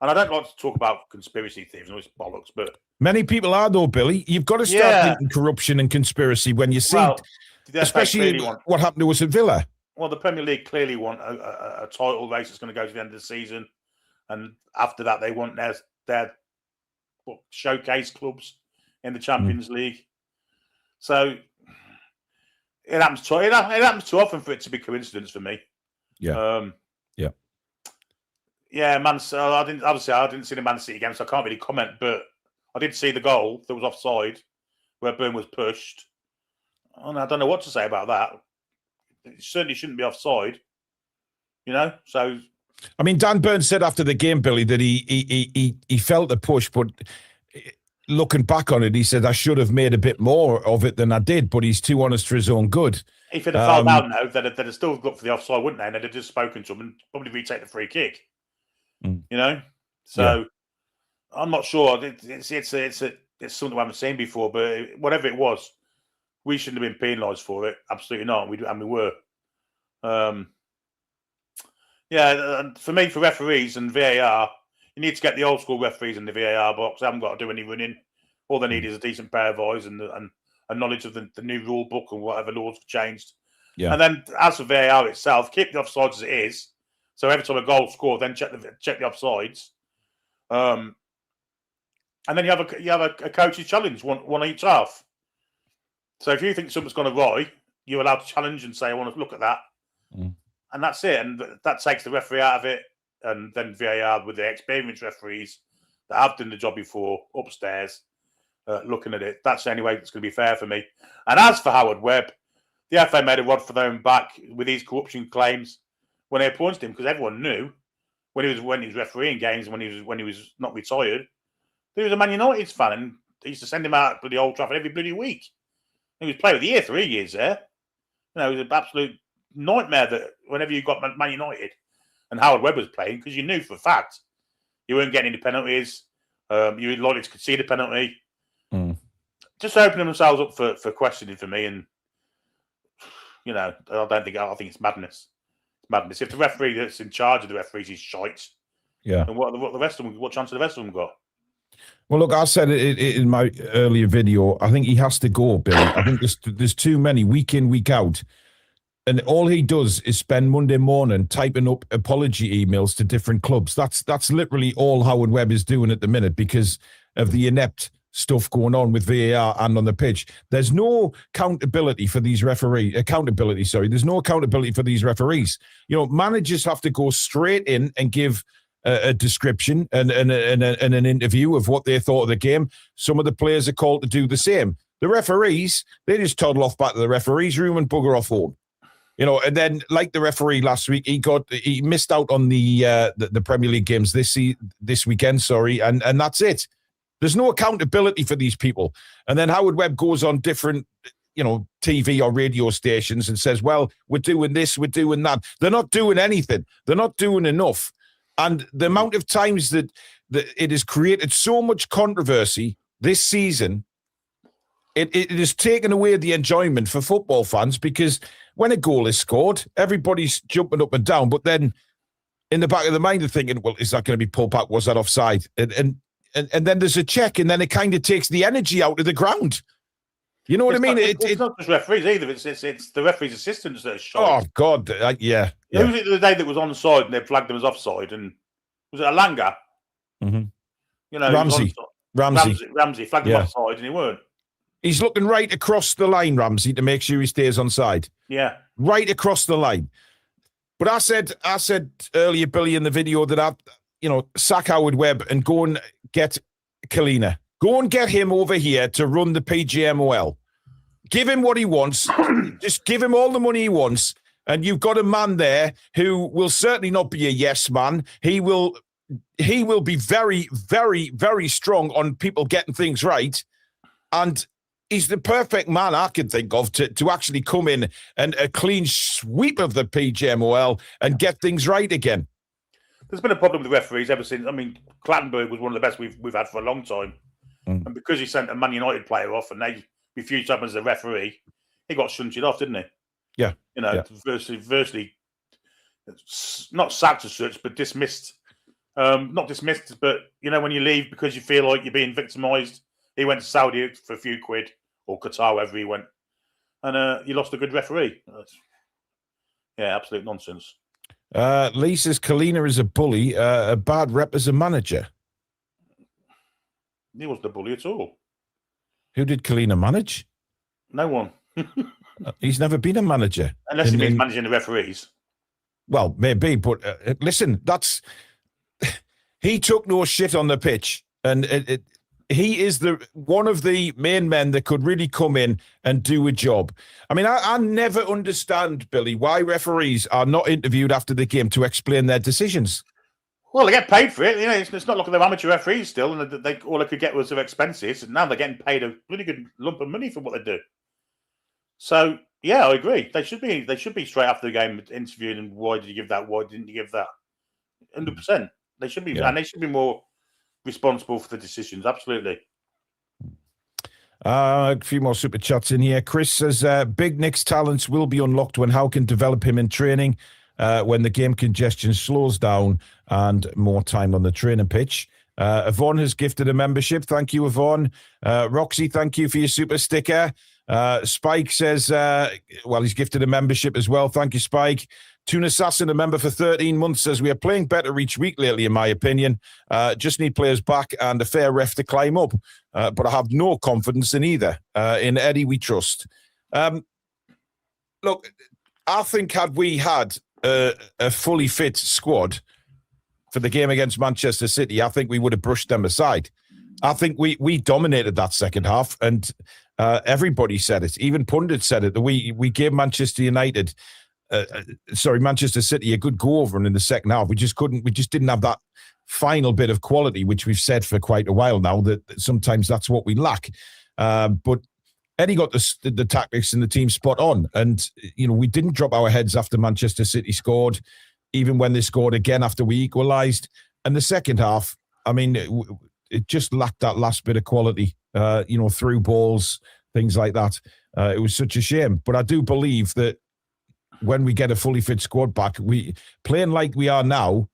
Speaker 2: and I don't like to talk about conspiracy theories and all this bollocks, but
Speaker 1: many people are though, Billy. You've got to start thinking corruption and conspiracy when you see, especially what happened to us at Villa.
Speaker 2: Well, the Premier League clearly want a title race that's going to go to the end of the season, and after that, they want their showcase clubs in the Champions League. So it happens too often for it to be coincidence for me.
Speaker 1: Yeah.
Speaker 2: Yeah, Man. So I didn't see the Man City game, so I can't really comment. But I did see the goal that was offside, where Burn was pushed. And I don't know what to say about that. It certainly shouldn't be offside, you know. So,
Speaker 1: I mean, Dan Burns said after the game, Billy, that he felt the push, but looking back on it, he said I should have made a bit more of it than I did. But he's too honest for his own good.
Speaker 2: If he'd have fouled out now, they'd have still looked for the offside, wouldn't they? And they'd have just spoken to him and probably retake the free kick. You know, so I'm not sure. It's something I haven't seen before, but whatever it was, we shouldn't have been penalised for it. Absolutely not. We were. For me, for referees and VAR, you need to get the old school referees in the VAR box. They haven't got to do any running. All they need is a decent pair of eyes and a knowledge of the new rule book and whatever laws have changed. Yeah. And then as for VAR itself, keep the offsides as it is. So every time a goal scored, then check the offsides. And then you have a coach's challenge, one each half. So if you think something's gone awry, you're allowed to challenge and say, I want to look at that. And that's it. And that takes the referee out of it. And then VAR with the experienced referees that have done the job before upstairs, looking at it. That's the only way that's going to be fair for me. And as for Howard Webb, the FA made a rod for their own back with these corruption claims when they appointed him, because everyone knew when he was refereeing games, when he was not retired, he was a Man United fan, and they used to send him out to the Old Trafford every bloody week. He was player of the year 3 years there. You know, it was an absolute nightmare that whenever you got Man United and Howard Webb was playing, because you knew for a fact you weren't getting any penalties, you were likely to concede a penalty. Just opening themselves up for questioning for me, and you know, I think it's madness. It's madness. If the referee that's in charge of the referees is shite, then what the rest of them? What chance have the rest of them got?
Speaker 1: Well, look, I said it in my earlier video. I think he has to go, Billy. I think there's too many week in, week out. And all he does is spend Monday morning typing up apology emails to different clubs. That's literally all Howard Webb is doing at the minute because of the inept stuff going on with VAR and on the pitch. There's no accountability for these referees. There's no accountability for these referees. You know, managers have to go straight in and give a description and an interview of what they thought of the game. Some of the players are called to do the same. The referees, they just toddle off back to the referees' room and bugger off home. You know, and then like the referee last week, he missed out on the Premier League games this weekend. And that's it. There's no accountability for these people. And then Howard Webb goes on different, TV or radio stations and says, well, we're doing this, we're doing that. They're not doing anything. They're not doing enough. And the amount of times that it has created so much controversy this season, it has taken away the enjoyment for football fans, because when a goal is scored, everybody's jumping up and down. But then in the back of the mind, they're thinking, well, is that going to be pulled back? Was that offside? And then there's a check, and then it kind of takes the energy out of the ground. You know what I mean?
Speaker 2: It's not just referees either. It's the referee's assistants that are shot.
Speaker 1: Oh, God. Yeah.
Speaker 2: Who was it the day that was onside and they flagged them as offside? And was it Alanga?
Speaker 1: Mm-hmm.
Speaker 2: You know, Ramsey flagged him offside and he weren't.
Speaker 1: He's looking right across the line, Ramsey, to make sure he stays onside.
Speaker 2: Yeah.
Speaker 1: Right across the line. But I said earlier, Billy, in the video that sack Howard Webb and go and get Kalina. Go and get him over here to run the PGMOL. Give him what he wants. Just give him all the money he wants. And you've got a man there who will certainly not be a yes man. He will he will be very, very, very strong on people getting things right. And he's the perfect man I can think of to actually come in and a clean sweep of the PGMOL and get things right again.
Speaker 2: There's been a problem with the referees ever since. I mean, Clattenburg was one of the best we've had for a long time. And because he sent a Man United player off and they refused to have him as a referee, he got shunted off, didn't he?
Speaker 1: Yeah.
Speaker 2: You know, virtually not sacked as such, but dismissed. Not dismissed, but, you know, when you leave because you feel like you're being victimised, he went to Saudi for a few quid, or Qatar, wherever he went, and you lost a good referee. Yeah, absolute nonsense.
Speaker 1: Lee says Kalina is a bully, a bad rep as a manager.
Speaker 2: He wasn't a bully at all.
Speaker 1: Who did Kalina manage?
Speaker 2: No one.
Speaker 1: He's never been a manager.
Speaker 2: Unless he means managing the referees.
Speaker 1: Well, maybe, but listen, he took no shit on the pitch, and he is one of the main men that could really come in and do a job. I mean, I never understand, Billy, why referees are not interviewed after the game to explain their decisions.
Speaker 2: Well, they get paid for it. You know, it's not like they're amateur referees still, and all they could get was their expenses, and now they're getting paid a really good lump of money for what they do. So, yeah, I agree. They should be straight after the game interviewing, and why did you give that? Why didn't you give that? 100%. They should be, and they should be more responsible for the decisions. Absolutely.
Speaker 1: A few more super chats in here. Chris says, Big Nick's talents will be unlocked when Howe can develop him in training, when the game congestion slows down and more time on the training pitch. Yvonne has gifted a membership. Thank you, Yvonne. Roxy, thank you for your super sticker. Spike says, well, he's gifted a membership as well. Thank you, Spike. Toon Assassin, a member for 13 months, says, we are playing better each week lately, in my opinion. Just need players back and a fair ref to climb up. But I have no confidence in either. In Eddie, we trust. Look, I think had we had a fully fit squad for the game against Manchester City, I think we would have brushed them aside. I think we dominated that second half, and everybody said it. Even pundits said it. We gave Manchester City a good go over in the second half. We just didn't have that final bit of quality, which we've said for quite a while now, that sometimes that's what we lack. But Eddie got the tactics and the team spot on. And, you know, we didn't drop our heads after Manchester City scored, even when they scored again after we equalised. And the second half, I mean, it just lacked that last bit of quality, through balls, things like that. It was such a shame. But I do believe that when we get a fully fit squad back, we playing like we are now,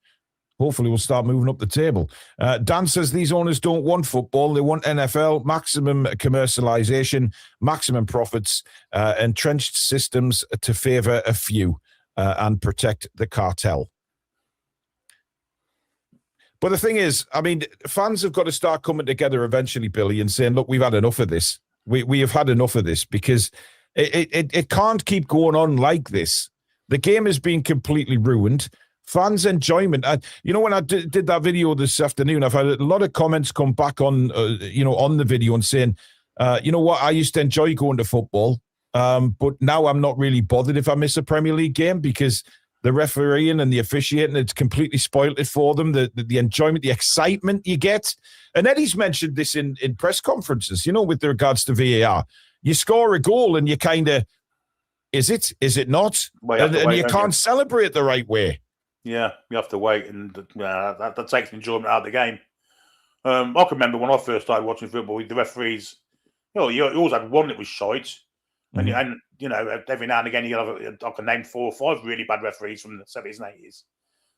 Speaker 1: hopefully we'll start moving up the table. Dan says these owners don't want football. They want NFL, maximum commercialization, maximum profits, entrenched systems to favour a few and protect the cartel. But the thing is, I mean, fans have got to start coming together eventually, Billy, and saying, look, we've had enough of this. We have had enough of this, because it can't keep going on like this. The game has been completely ruined. Fans' enjoyment. When I did that video this afternoon, I've had a lot of comments come back on, on the video and saying, you know what, I used to enjoy going to football, but now I'm not really bothered if I miss a Premier League game, because the refereeing and the officiating, it's completely spoiled it for them. The enjoyment, the excitement you get. And Eddie's mentioned this in press conferences, with regards to VAR. You score a goal and you kind of, is it not? And you can't celebrate the right way.
Speaker 2: Yeah, you have to wait, and that takes enjoyment out of the game. I can remember when I first started watching football, the referees, you always had one that was shite. And every now and again, I can name 4 or 5 really bad referees from the 70s and 80s.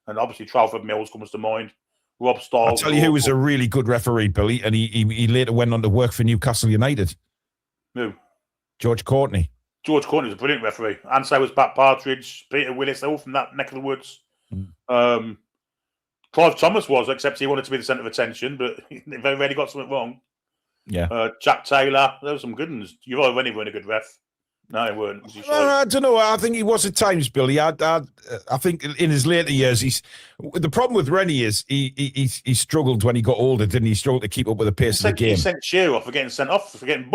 Speaker 2: And obviously, Tralford Mills comes to mind. Rob Stahl.
Speaker 1: I'll tell you who was a really good referee, Billy, and he later went on to work for Newcastle United.
Speaker 2: Who?
Speaker 1: George Courtney.
Speaker 2: George Courtney was a brilliant referee. And so was Pat Partridge, Peter Willis, they're all from that neck of the woods. Clive Thomas was, except he wanted to be the centre of attention, but he very rarely got something wrong.
Speaker 1: Yeah.
Speaker 2: Jack Taylor, there were some good ones. You've already weren't a good ref. No, he weren't.
Speaker 1: I don't know. I think he was at times, Billy. I think in his later years, the problem with Rennie is he struggled when he got older, didn't he? He struggled to keep up with the pace of the game.
Speaker 2: He sent Shearer off for getting sent off, for getting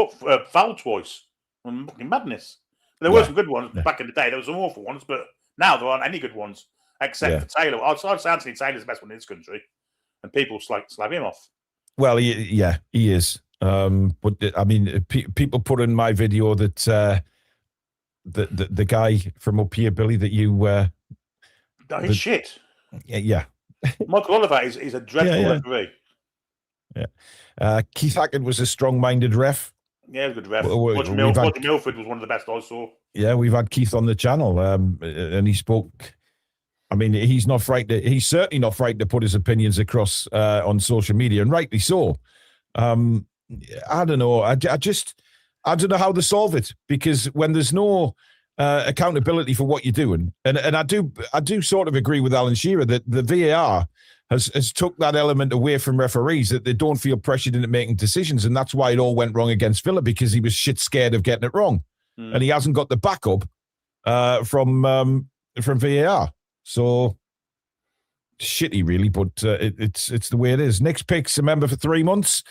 Speaker 2: fouled twice. Fucking madness. There were some good ones back in the day. There were some awful ones, but now there aren't any good ones except for Taylor. I'd say Anthony Taylor's the best one in this country. and people slag him off.
Speaker 1: Well, he is. But I mean, people put in my video that the guy from up here, Billy, that you
Speaker 2: that is shit.
Speaker 1: Yeah.
Speaker 2: Michael Oliver is a dreadful referee.
Speaker 1: Yeah. Keith Hackett was a strong-minded ref.
Speaker 2: Yeah, he was a good ref. Roger Milford was one of the best I saw.
Speaker 1: Yeah, we've had Keith on the channel, and he spoke. I mean, he's not frightened. He's certainly not frightened to put his opinions across on social media, and rightly so. I don't know. I don't know how to solve it, because when there's no accountability for what you're doing, and I do sort of agree with Alan Shearer that the VAR has took that element away from referees, that they don't feel pressured into making decisions, and that's why it all went wrong against Villa, because he was shit scared of getting it wrong, and he hasn't got the backup from VAR. So shitty, really, but it's the way it is. Nick's Picks, a member for 3 months.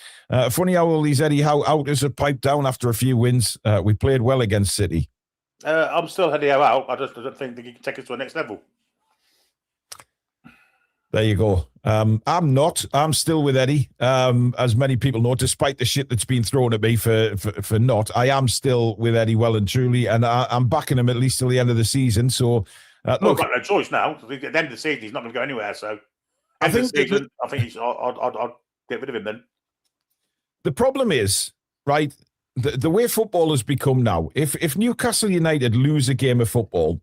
Speaker 1: Funny how all these Eddie Howe outers have piped down after a few wins. We played well against City.
Speaker 2: I'm still Eddie Howe out. I don't think he can take us to the next level.
Speaker 1: There you go. I'm not. I'm still with Eddie. As many people know, despite the shit that's been thrown at me for not, I am still with Eddie well and truly, and I'm backing him at least till the end of the season. So, look,
Speaker 2: we've got no choice now. At the end of the season, he's not going to go anywhere. So, I think I'd get rid of him then.
Speaker 1: The problem is, right, the way football has become now, if Newcastle United lose a game of football,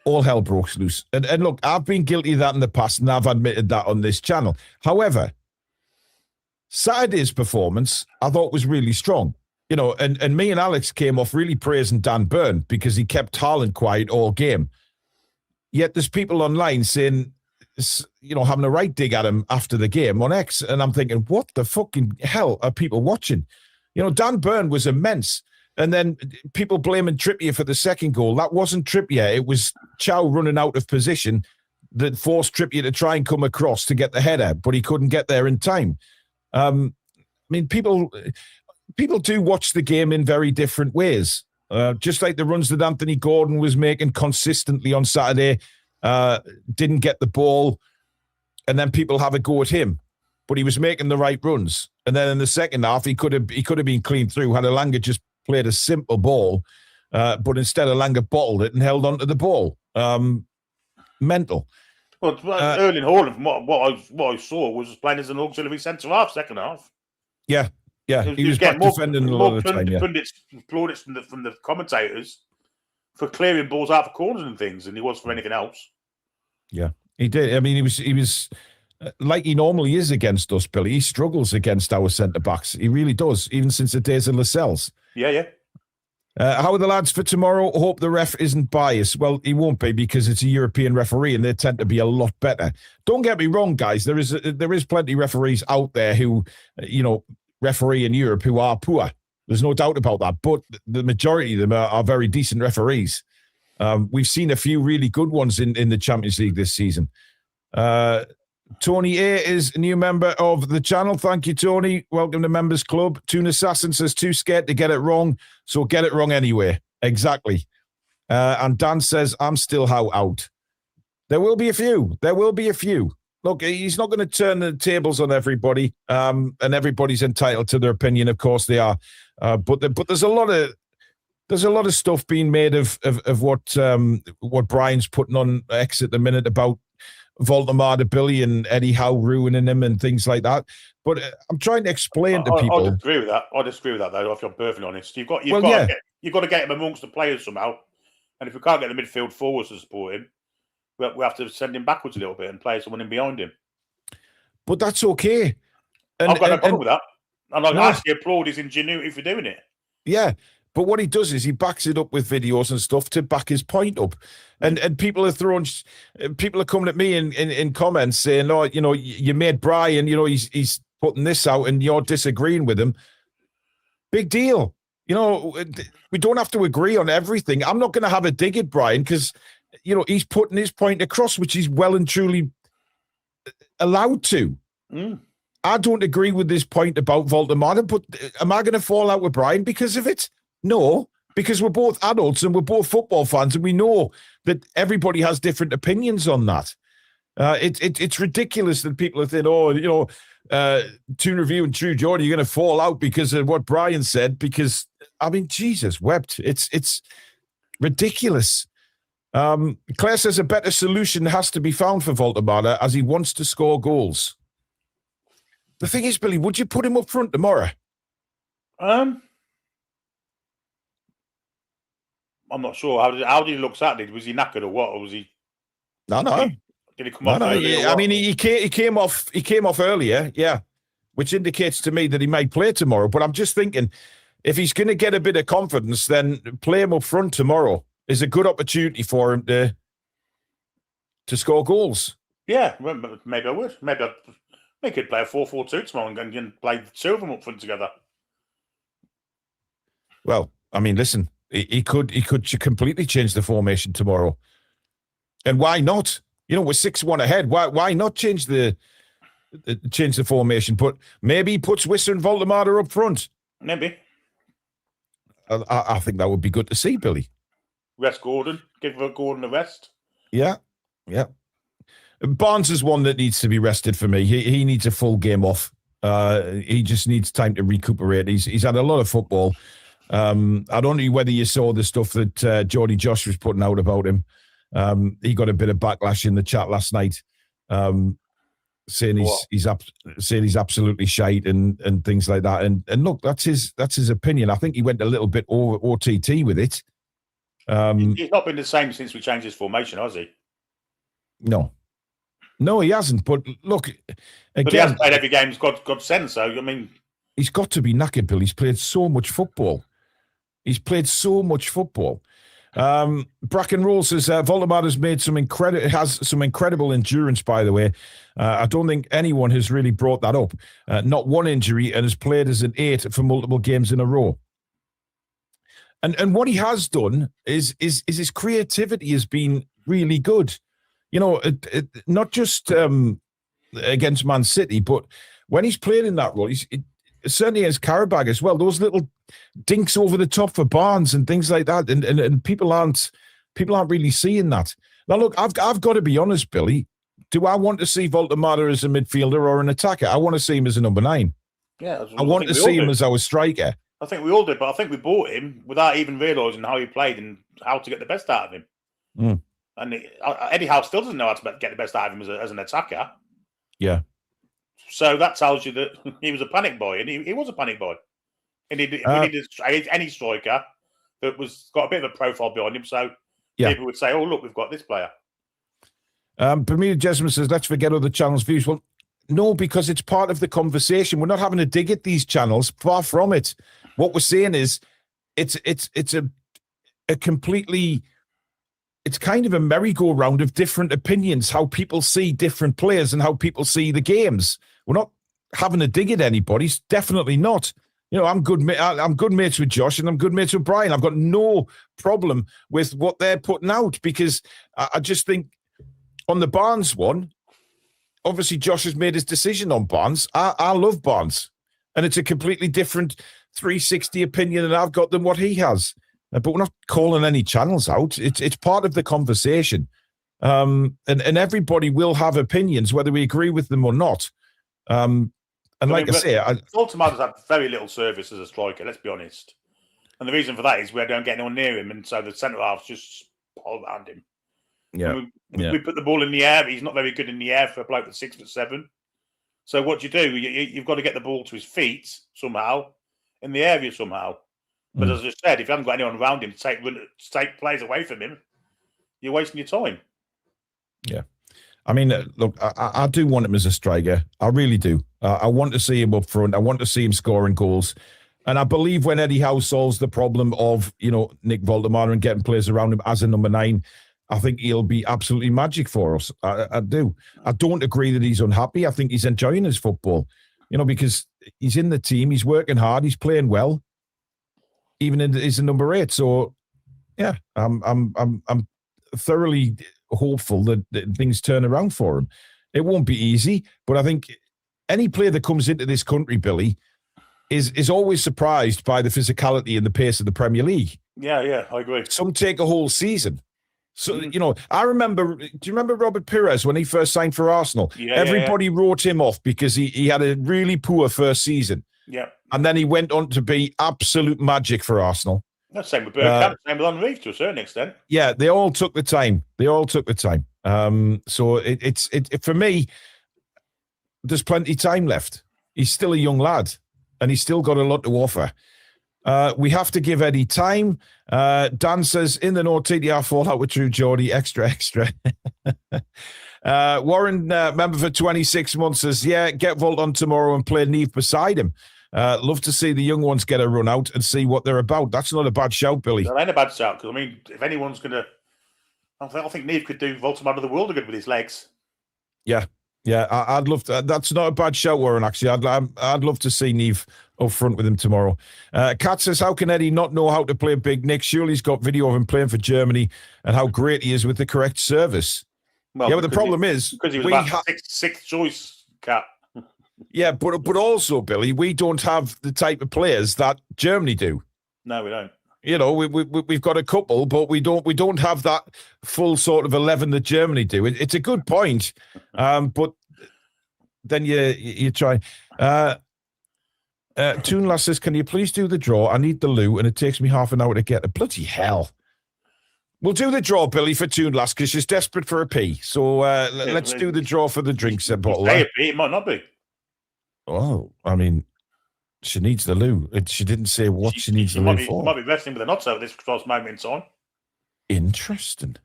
Speaker 1: all hell breaks loose. And look, I've been guilty of that in the past, and I've admitted that on this channel. However, Saturday's performance, I thought, was really strong. You know, and me and Alex came off really praising Dan Burn because he kept Haaland quiet all game. Yet there's people online saying, you know, having a right dig at him after the game on X. And I'm thinking, what the fucking hell are people watching? You know, Dan Burn was immense. And then people blaming Trippier for the second goal. That wasn't Trippier. It was Chow running out of position that forced Trippier to try and come across to get the header, but he couldn't get there in time. I mean, people do watch the game in very different ways. Just like the runs that Anthony Gordon was making consistently on Saturday, didn't get the ball, and then people have a go at him. But he was making the right runs. And then in the second half, he could have been clean through had Elanga just played a simple ball, but instead Elanga bottled it and held on to the ball. Mental.
Speaker 2: Well, Erling Haaland, from what I saw, was playing as an auxiliary centre half second half.
Speaker 1: Yeah. He was
Speaker 2: getting
Speaker 1: back defending a lot of the time. Yeah.
Speaker 2: Plaudits from the commentators for clearing balls out for corners and things, than he was for anything else.
Speaker 1: Yeah, he did. I mean, he was like he normally is against us, Billy. He struggles against our centre backs. He really does, even since the days of Lascelles.
Speaker 2: Yeah.
Speaker 1: How are the lads for tomorrow? Hope the ref isn't biased. Well, he won't be, because it's a European referee and they tend to be a lot better. Don't get me wrong, guys. There is plenty of referees out there who, you know, referee in Europe who are poor. There's no doubt about that. But the majority of them are very decent referees. We've seen a few really good ones in the Champions League this season. Tony A is a new member of the channel. Thank you, Tony. Welcome to Members Club. Toon Assassin says, too scared to get it wrong, so get it wrong anyway. Exactly. And Dan says, I'm still out. There will be a few. Look, he's not going to turn the tables on everybody, and everybody's entitled to their opinion. Of course they are. But there's a lot of stuff being made of what Brian's putting on X at the minute about Voltamade, Billy, and Eddie Howe ruining him and things like that. But I'm trying to explain to people.
Speaker 2: I disagree with that. Though, if I'm perfectly honest. You've got to get him amongst the players somehow. And if we can't get the midfield forwards to support him, we have to send him backwards a little bit and play someone in behind him.
Speaker 1: But that's okay.
Speaker 2: I've got no problem with that. And I actually applaud his ingenuity for doing it.
Speaker 1: Yeah. But what he does is he backs it up with videos and stuff to back his point up. And people are coming at me in comments saying, oh, you know, you made Brian, you know, he's putting this out and you're disagreeing with him. Big deal. You know, we don't have to agree on everything. I'm not going to have a dig at Brian because, you know, he's putting his point across, which he's well and truly allowed to. I don't agree with this point about Voltamade, but am I going to fall out with Brian because of it? No, because we're both adults and we're both football fans and we know that everybody has different opinions on that. It's ridiculous that people are thinking, Toon Review and True Jordan, you're going to fall out because of what Brian said. Because I mean, Jesus wept. It's ridiculous. Claire says a better solution has to be found for Voltamade as he wants to score goals. The thing is, Billy, would you put him up front tomorrow?
Speaker 2: I'm not sure. How did he look Saturday? Was he knackered or what? Or was he?
Speaker 1: No.
Speaker 2: Did he come off? No.
Speaker 1: I mean, he came off. He came off earlier, yeah, which indicates to me that he might play tomorrow. But I'm just thinking, if he's going to get a bit of confidence, then play him up front tomorrow is a good opportunity for him to score goals.
Speaker 2: Yeah, maybe I would. Maybe I could play a 4-4-2 tomorrow and play the two of them up front together.
Speaker 1: Well, I mean, listen, he could completely change the formation tomorrow, and why not? We're 6-1 ahead. Why not change the formation? But maybe he puts Whistler and Voltamade up front.
Speaker 2: Maybe.
Speaker 1: I think that would be good to see, Billy.
Speaker 2: Rest Gordon. Give Gordon a rest.
Speaker 1: Yeah. Barnes is one that needs to be rested for me. He needs a full game off. He just needs time to recuperate. He's had a lot of football. I don't know whether you saw the stuff that Geordie Josh was putting out about him. He got a bit of backlash in the chat last night, saying he's absolutely shite and things like that. And look, that's his opinion. I think he went a little bit over OTT with it.
Speaker 2: He's not been the same since we changed his formation, has he?
Speaker 1: No, he hasn't. But look, again,
Speaker 2: but he hasn't played every game. God send. So I mean,
Speaker 1: he's got to be knackered, Bill. He's played so much football. Bracken Roll says Voltamade has some incredible endurance, by the way. I don't think anyone has really brought that up. Not one injury, and has played as an 8 for multiple games in a row. And what he has done is his creativity has been really good. Not just against Man City, but when he's played in that role, certainly as Qarabag as well. Those little dinks over the top for Barnes and things like that, and people aren't really seeing that. Now, look, I've got to be honest, Billy. Do I want to see Voltamade as a midfielder or an attacker? I want to see him as a number 9.
Speaker 2: Yeah,
Speaker 1: I want to see him as our striker.
Speaker 2: I think we all did, but I think we bought him without even realising how he played and how to get the best out of him.
Speaker 1: Mm.
Speaker 2: And Eddie Howe still doesn't know how to get the best out of him as an attacker.
Speaker 1: Yeah.
Speaker 2: So that tells you that he was a panic boy, and he was a panic boy. And we needed any striker that got a bit of a profile behind him, so people would say, "Oh, look, we've got this player."
Speaker 1: Bermuda Jessamine says, "Let's forget other channels' views." Well, no, because it's part of the conversation. We're not having to dig at these channels. Far from it. What we're saying is, it's a completely. It's kind of a merry-go-round of different opinions, how people see different players and how people see the games. We're not having to dig at anybody. Definitely not. I'm good mates with Josh and I'm good mates with Brian. I've got no problem with what they're putting out because I just think on the Barnes one, obviously Josh has made his decision on Barnes. I love Barnes, and it's a completely different 360 opinion that I've got than what he has. But we're not calling any channels out. It's part of the conversation. And everybody will have opinions, whether we agree with them or not. And like I say...
Speaker 2: Voltamade has had very little service as a striker, let's be honest. And the reason for that is we don't get anyone near him, and so the centre-halves just pile around him.
Speaker 1: Yeah.
Speaker 2: We put the ball in the air. He's not very good in the air for a bloke that's 6'7". So what do? You've got to get the ball to his feet somehow, in the area somehow. But as I said, if you haven't got anyone around him to take plays away from him, you're wasting your time.
Speaker 1: Yeah. I mean, look, I do want him as a striker. I really do. I want to see him up front. I want to see him scoring goals. And I believe when Eddie Howe solves the problem of, Nick Voltamade and getting players around him as a number 9, I think he'll be absolutely magic for us. I do. I don't agree that he's unhappy. I think he's enjoying his football, because he's in the team. He's working hard. He's playing well. Even as a number 8. So, yeah, I'm thoroughly hopeful that things turn around for him. It won't be easy, but I think any player that comes into this country, Billy, is always surprised by the physicality and the pace of the Premier League.
Speaker 2: Yeah, I agree.
Speaker 1: Some take a whole season. So, I remember, do you remember Robert Pires when he first signed for Arsenal?
Speaker 2: Yeah,
Speaker 1: Everybody wrote him off because he had a really poor first season.
Speaker 2: Yeah.
Speaker 1: And then he went on to be absolute magic for Arsenal.
Speaker 2: That's same with Bergkamp, same with Henry to a certain extent.
Speaker 1: Yeah, they all took the time. So it's for me, there's plenty of time left. He's still a young lad, and he's still got a lot to offer. We have to give Eddie time. Dan says, in the no TDR fallout with True Geordie, extra. Warren, member for 26 months, says, yeah, get Volt on tomorrow and play Neve beside him. Love to see the young ones get a run out and see what they're about. That's not a bad shout, Billy.
Speaker 2: That ain't a bad shout, because, if anyone's going to... I think Neve could do Voltamade of the world good with his legs.
Speaker 1: Yeah, I'd love to. That's not a bad shout, Warren, actually. I'd love to see Neve up front with him tomorrow. Kat says, how can Eddie not know how to play Big Nick? Surely he's got video of him playing for Germany and how great he is with the correct service. Well, but the problem is...
Speaker 2: Because he was about sixth choice, Kat.
Speaker 1: Yeah, but also, Billy, we don't have the type of players that Germany do.
Speaker 2: No, we don't.
Speaker 1: We've got a couple, but we don't have that full sort of 11 that Germany do. It's a good point, but then you try. Toon Lass says, can you please do the draw? I need the loo, and it takes me half an hour to get it. Bloody hell. We'll do the draw, Billy, for Toon Lass, because she's desperate for a pee. So let's do the draw for the drinks bottle.
Speaker 2: It might not be.
Speaker 1: Oh, she needs the loo. She didn't say what she needs the loo for.
Speaker 2: She might be wrestling with the nuts at this close moment in time.
Speaker 1: Interesting.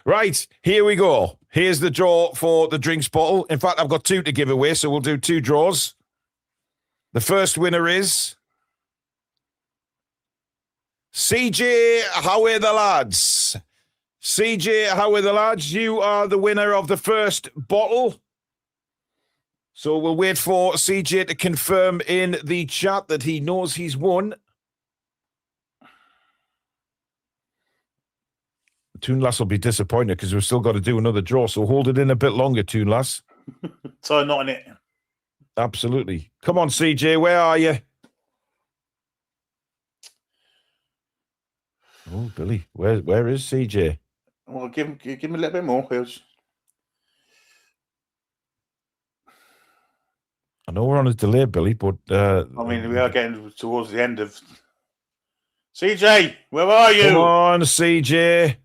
Speaker 1: Right, here we go. Here's the draw for the drinks bottle. In fact, I've got two to give away, so we'll do two draws. The first winner is CJ. How are the lads? CJ, how are the lads? You are the winner of the first bottle. So we'll wait for CJ to confirm in the chat that he knows he's won. Toon Lass will be disappointed because we've still got to do another draw. So hold it in a bit longer, Toon Lass.
Speaker 2: So not in it.
Speaker 1: Absolutely. Come on, CJ, where are you? Oh, Billy, where is CJ?
Speaker 2: Well, give him a little bit more.
Speaker 1: I know we're on a delay, Billy, but...
Speaker 2: we are getting towards the end of... CJ, where are you?
Speaker 1: Come on, CJ.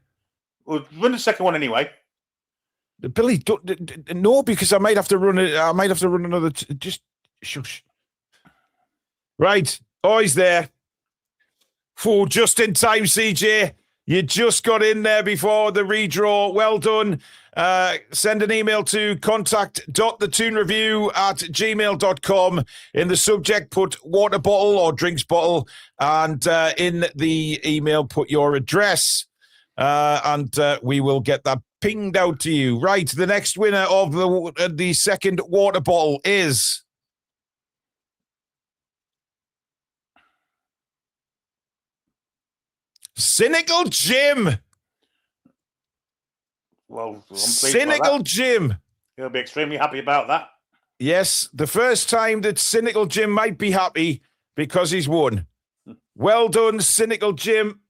Speaker 2: We'll run the second one anyway.
Speaker 1: Billy, no, because I might have to run it. I might have to run another... just shush. Right. Oh, he's there. Oh, just in time, CJ. You just got in there before the redraw. Well done. Send an email to contact.thetoonreview@gmail.com. In the subject, put water bottle or drinks bottle. And in the email, put your address. And we will get that pinged out to you. Right, the next winner of the second water bottle is... Cynical Jim.
Speaker 2: Well,
Speaker 1: Cynical Jim.
Speaker 2: He'll be extremely happy about that.
Speaker 1: Yes, the first time that Cynical Jim might be happy because he's won. Well done, Cynical Jim.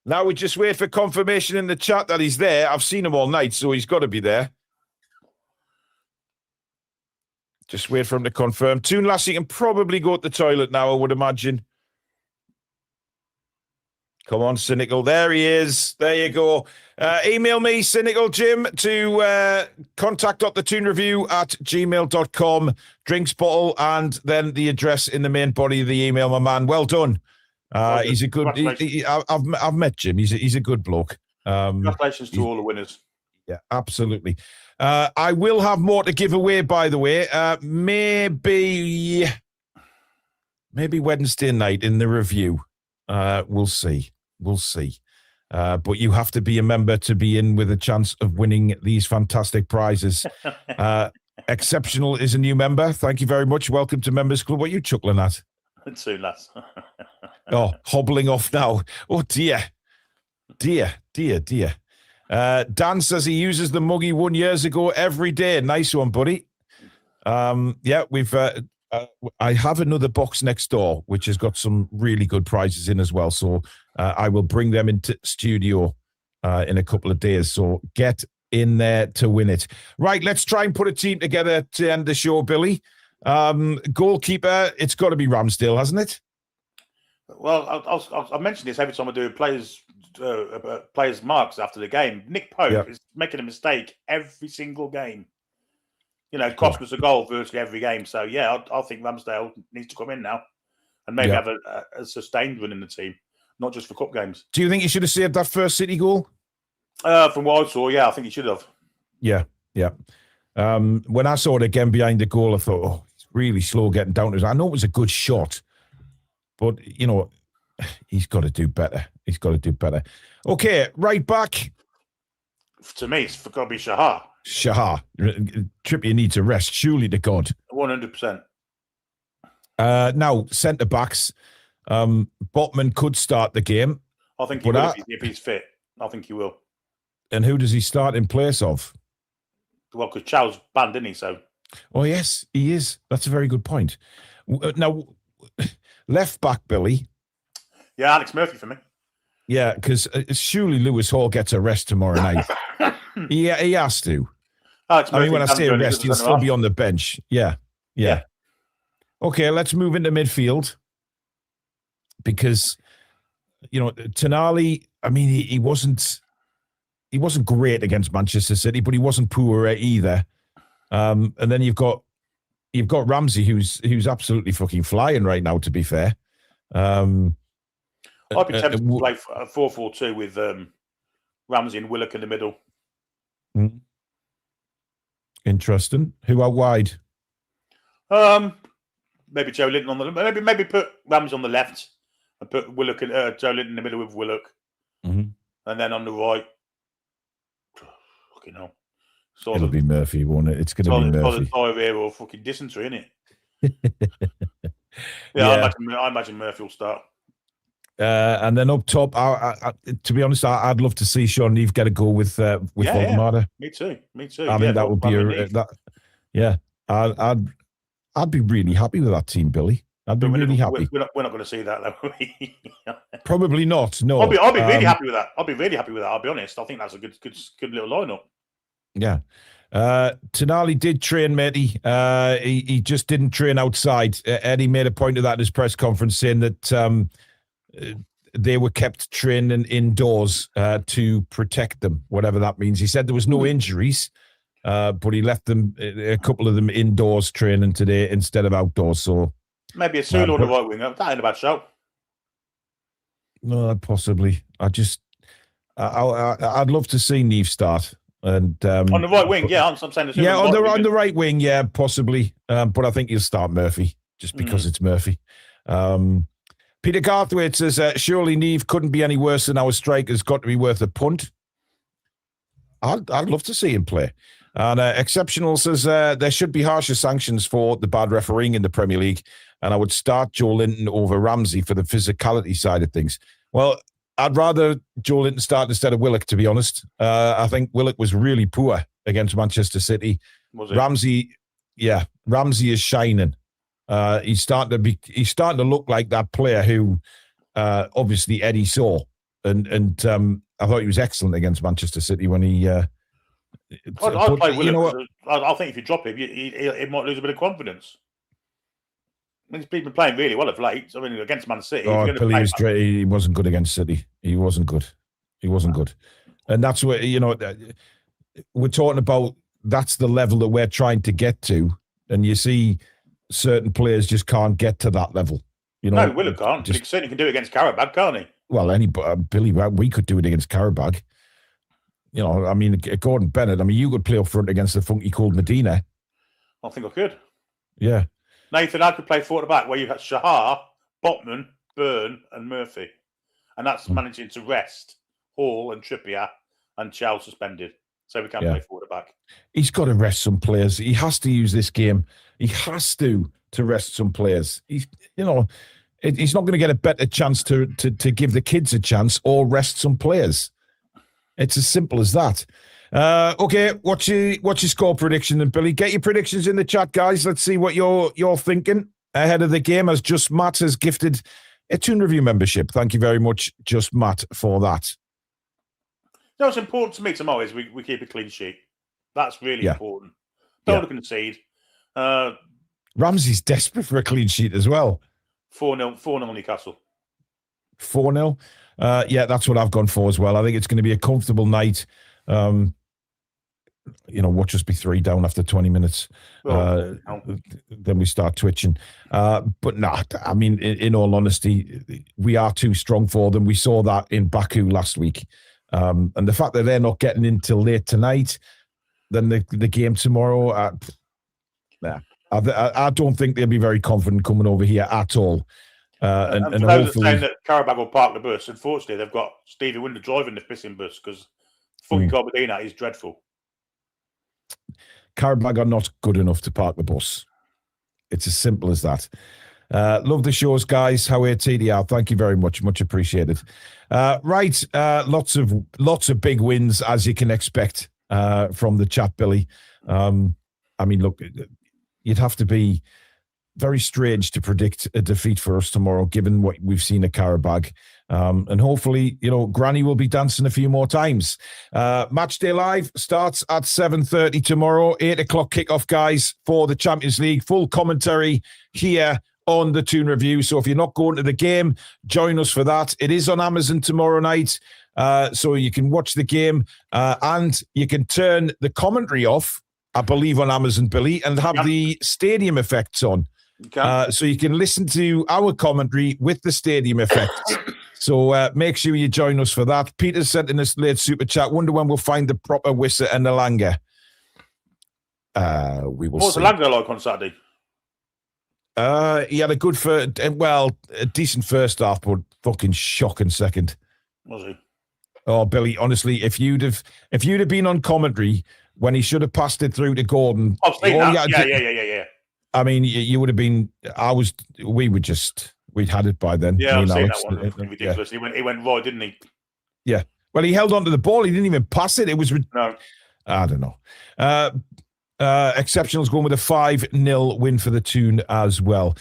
Speaker 1: Now we just wait for confirmation in the chat that he's there. I've seen him all night, so he's got to be there. Just wait for him to confirm. Toon Lassie can probably go to the toilet now, I would imagine. Come on, Cynical. There he is. There you go. Email me, Cynical Jim, to contact.thetoonreview@gmail.com. Drinks bottle, and then the address in the main body of the email, my man. Well done. He's a good... I've met Jim. He's a good bloke.
Speaker 2: Congratulations to all the winners.
Speaker 1: Yeah, absolutely. I will have more to give away, by the way. Maybe Wednesday night in the review. We'll see. But you have to be a member to be in with a chance of winning these fantastic prizes. Exceptional is a new member. Thank you very much. Welcome to Members Club. What are you chuckling at?
Speaker 2: Soon, lads.
Speaker 1: Oh, hobbling off now. Oh, dear. Dan says he uses the mug he won years ago every day. Nice one, buddy. Yeah, we've... I have another box next door, which has got some really good prizes in as well. So I will bring them into studio in a couple of days. So get in there to win it. Right, let's try and put a team together to end the show, Billy. Goalkeeper, it's got to be Ramsdale, hasn't it?
Speaker 2: Well, I mention this every time I do players marks after the game. Nick Pope is making a mistake every single game. Cost us a goal virtually every game. So, I think Ramsdale needs to come in now and maybe have a sustained run in the team, not just for cup games.
Speaker 1: Do you think he should have saved that first City goal?
Speaker 2: From what I saw, I think he should have. Yeah.
Speaker 1: When I saw it again behind the goal, I thought, it's really slow getting down to it. I know it was a good shot, but, he's got to do better. Okay, right back.
Speaker 2: To me, it's got to be Shahar.
Speaker 1: Trippier needs a rest, surely to God.
Speaker 2: 100%.
Speaker 1: Now, centre-backs. Botman could start the game.
Speaker 2: I think he will if he's fit. I think he will.
Speaker 1: And who does he start in place of?
Speaker 2: Well, because Chow's banned, isn't he? So.
Speaker 1: Oh, yes, he is. That's a very good point. Now, left back, Billy.
Speaker 2: Yeah, Alex Murphy for me.
Speaker 1: Yeah, because surely Lewis Hall gets a rest tomorrow night. He has to.
Speaker 2: Alex Murphy,
Speaker 1: when I say rest, he'll still be on the bench. Yeah. Okay, let's move into midfield. Because, Tonali, he wasn't great against Manchester City, but he wasn't poor either. And then you've got Ramsey, who's absolutely fucking flying right now, to be fair.
Speaker 2: I'd be tempted to play a 4-4-2 with Ramsey and Willock in the middle.
Speaker 1: Interesting. Who out wide?
Speaker 2: Maybe Joe Linton on the maybe put Ramsey on the left and put Willock and Joe Linton in the middle with Willock, and then on the right. Fucking hell.
Speaker 1: It'll be Murphy, won't it? It's going to be Murphy.
Speaker 2: Diarrhea or fucking dysentery, isn't it? I imagine Murphy will start.
Speaker 1: And then up top, to be honest, I'd love to see Sean Neve get a go with Voltamade.
Speaker 2: Me too.
Speaker 1: I think that would be I'd be really happy with that team, Billy. I'd be really happy.
Speaker 2: We're not going to see that, though.
Speaker 1: Probably not. No,
Speaker 2: I'll be really happy with that. I'll be honest. I think that's a good little lineup.
Speaker 1: Yeah. Tonali did train, matey. He just didn't train outside. Eddie made a point of that in his press conference, saying that they were kept training indoors to protect them, whatever that means. He said there was no injuries, but he left them, a couple of them, indoors training today instead of outdoors. So
Speaker 2: maybe a Sulu on the right wing. That ain't a bad shout.
Speaker 1: No, possibly. I'd love to see Neve start. And
Speaker 2: on the right wing, I'm saying
Speaker 1: on the right wing, possibly. But I think he'll start Murphy just because it's Murphy. Peter Garthwaite says, surely Neve couldn't be any worse than our striker's got to be worth a punt. I'd love to see him play. And Exceptional says there should be harsher sanctions for the bad refereeing in the Premier League, and I would start Joe Linton over Ramsey for the physicality side of things. Well, I'd rather Joe Linton start instead of Willock, to be honest. I think Willock was really poor against Manchester City.
Speaker 2: Was it?
Speaker 1: Ramsey is shining. He's starting to look like that player who obviously Eddie saw, and I thought he was excellent against Manchester City when he.
Speaker 2: I'd play Willock. I think if you drop him, he might lose a bit of confidence. He's been playing really well of late. I mean, against Man City.
Speaker 1: He wasn't good against City. He wasn't good. And that's what, we're talking about. That's the level that we're trying to get to. And you see certain players just can't get to that level.
Speaker 2: No, Willock can't. But he certainly can do it against Qarabag, can't he?
Speaker 1: Well, Billy, we could do it against Qarabag. Gordon Bennett, you could play up front against the funky cold Medina.
Speaker 2: I think I could.
Speaker 1: Yeah.
Speaker 2: Nathan, I could play 4 at the back where you had Shahar, Botman, Byrne, and Murphy. And that's managing to rest Hall and Trippier and Chow suspended. So we can play 4 at the back.
Speaker 1: He's got to rest some players. He has to use this game. He has to rest some players. He's not going to get a better chance to give the kids a chance or rest some players. It's as simple as that. Okay, what's your score prediction then, Billy? Get your predictions in the chat, guys. Let's see what you're thinking ahead of the game, as Just Matt has gifted a Toon Review membership. Thank you very much, Just Matt, for that.
Speaker 2: what's important to me tomorrow is we keep a clean sheet. That's really important. Don't want to concede.
Speaker 1: Ramsey's desperate for a clean sheet as well.
Speaker 2: 4-0 Newcastle.
Speaker 1: 4-0. Yeah, that's what I've gone for as well. I think it's going to be a comfortable night. Watch us be 3 down after 20 minutes. Then we start twitching. But nah, I mean, in all honesty, we are too strong for them. We saw that in Baku last week. And the fact that they're not getting in till late tonight, then the game tomorrow, I don't think they'll be very confident coming over here at all.
Speaker 2: And for those that saying that Qarabag will park the bus, unfortunately, they've got Stevie Wonder driving the pissing bus because fucking Corbadina is dreadful.
Speaker 1: Qarabag are not good enough to park the bus. It's as simple as that. Love the shows, guys. How are TDR? Thank you very much. Much appreciated. Right. Lots of big wins, as you can expect from the chat, Billy. I mean, look, you'd have to be very strange to predict a defeat for us tomorrow, given what we've seen at Qarabag. And hopefully, Granny will be dancing a few more times. Matchday Live starts at 7:30 tomorrow, 8 o'clock kickoff, guys, for the Champions League. Full commentary here on the Toon Review. So if you're not going to the game, join us for that. It is on Amazon tomorrow night. So you can watch the game and you can turn the commentary off, I believe, on Amazon, Billy, and have the stadium effects on. So you can listen to our commentary with the stadium effects. So make sure you join us for that. Peter sent in this late super chat. Wonder when we'll find the proper Wissa and the Langer. We will see.
Speaker 2: What's the Langer like on Saturday?
Speaker 1: He had a decent first half, but fucking shocking second.
Speaker 2: Was he?
Speaker 1: Oh, Billy, honestly, if you'd have been on commentary when he should have passed it through to Gordon.
Speaker 2: I've seen that. Yeah.
Speaker 1: I mean, you would have been. We'd had it by then.
Speaker 2: Yeah, I've seen that one. Ridiculous. Yeah. He went right, didn't he?
Speaker 1: Yeah. Well, he held on to the ball. He didn't even pass it. It was.
Speaker 2: No.
Speaker 1: I don't know. Exceptionals going with a 5-0 win for the Toon as well.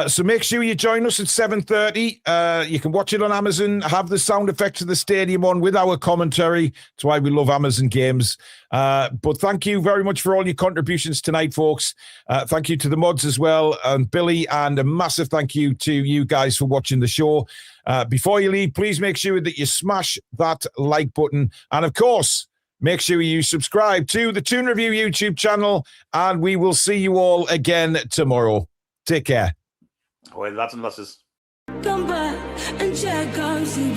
Speaker 1: So make sure you join us at 7:30. You can watch it on Amazon, have the sound effects of the stadium on with our commentary. That's why we love Amazon games. But thank you very much for all your contributions tonight, folks. Thank you to the mods as well, and Billy, and a massive thank you to you guys for watching the show. Before you leave, please make sure that you smash that like button. And of course, make sure you subscribe to the Toon Review YouTube channel, and we will see you all again tomorrow. Take care.
Speaker 2: Well, lads and lasses.
Speaker 3: Come back and check out the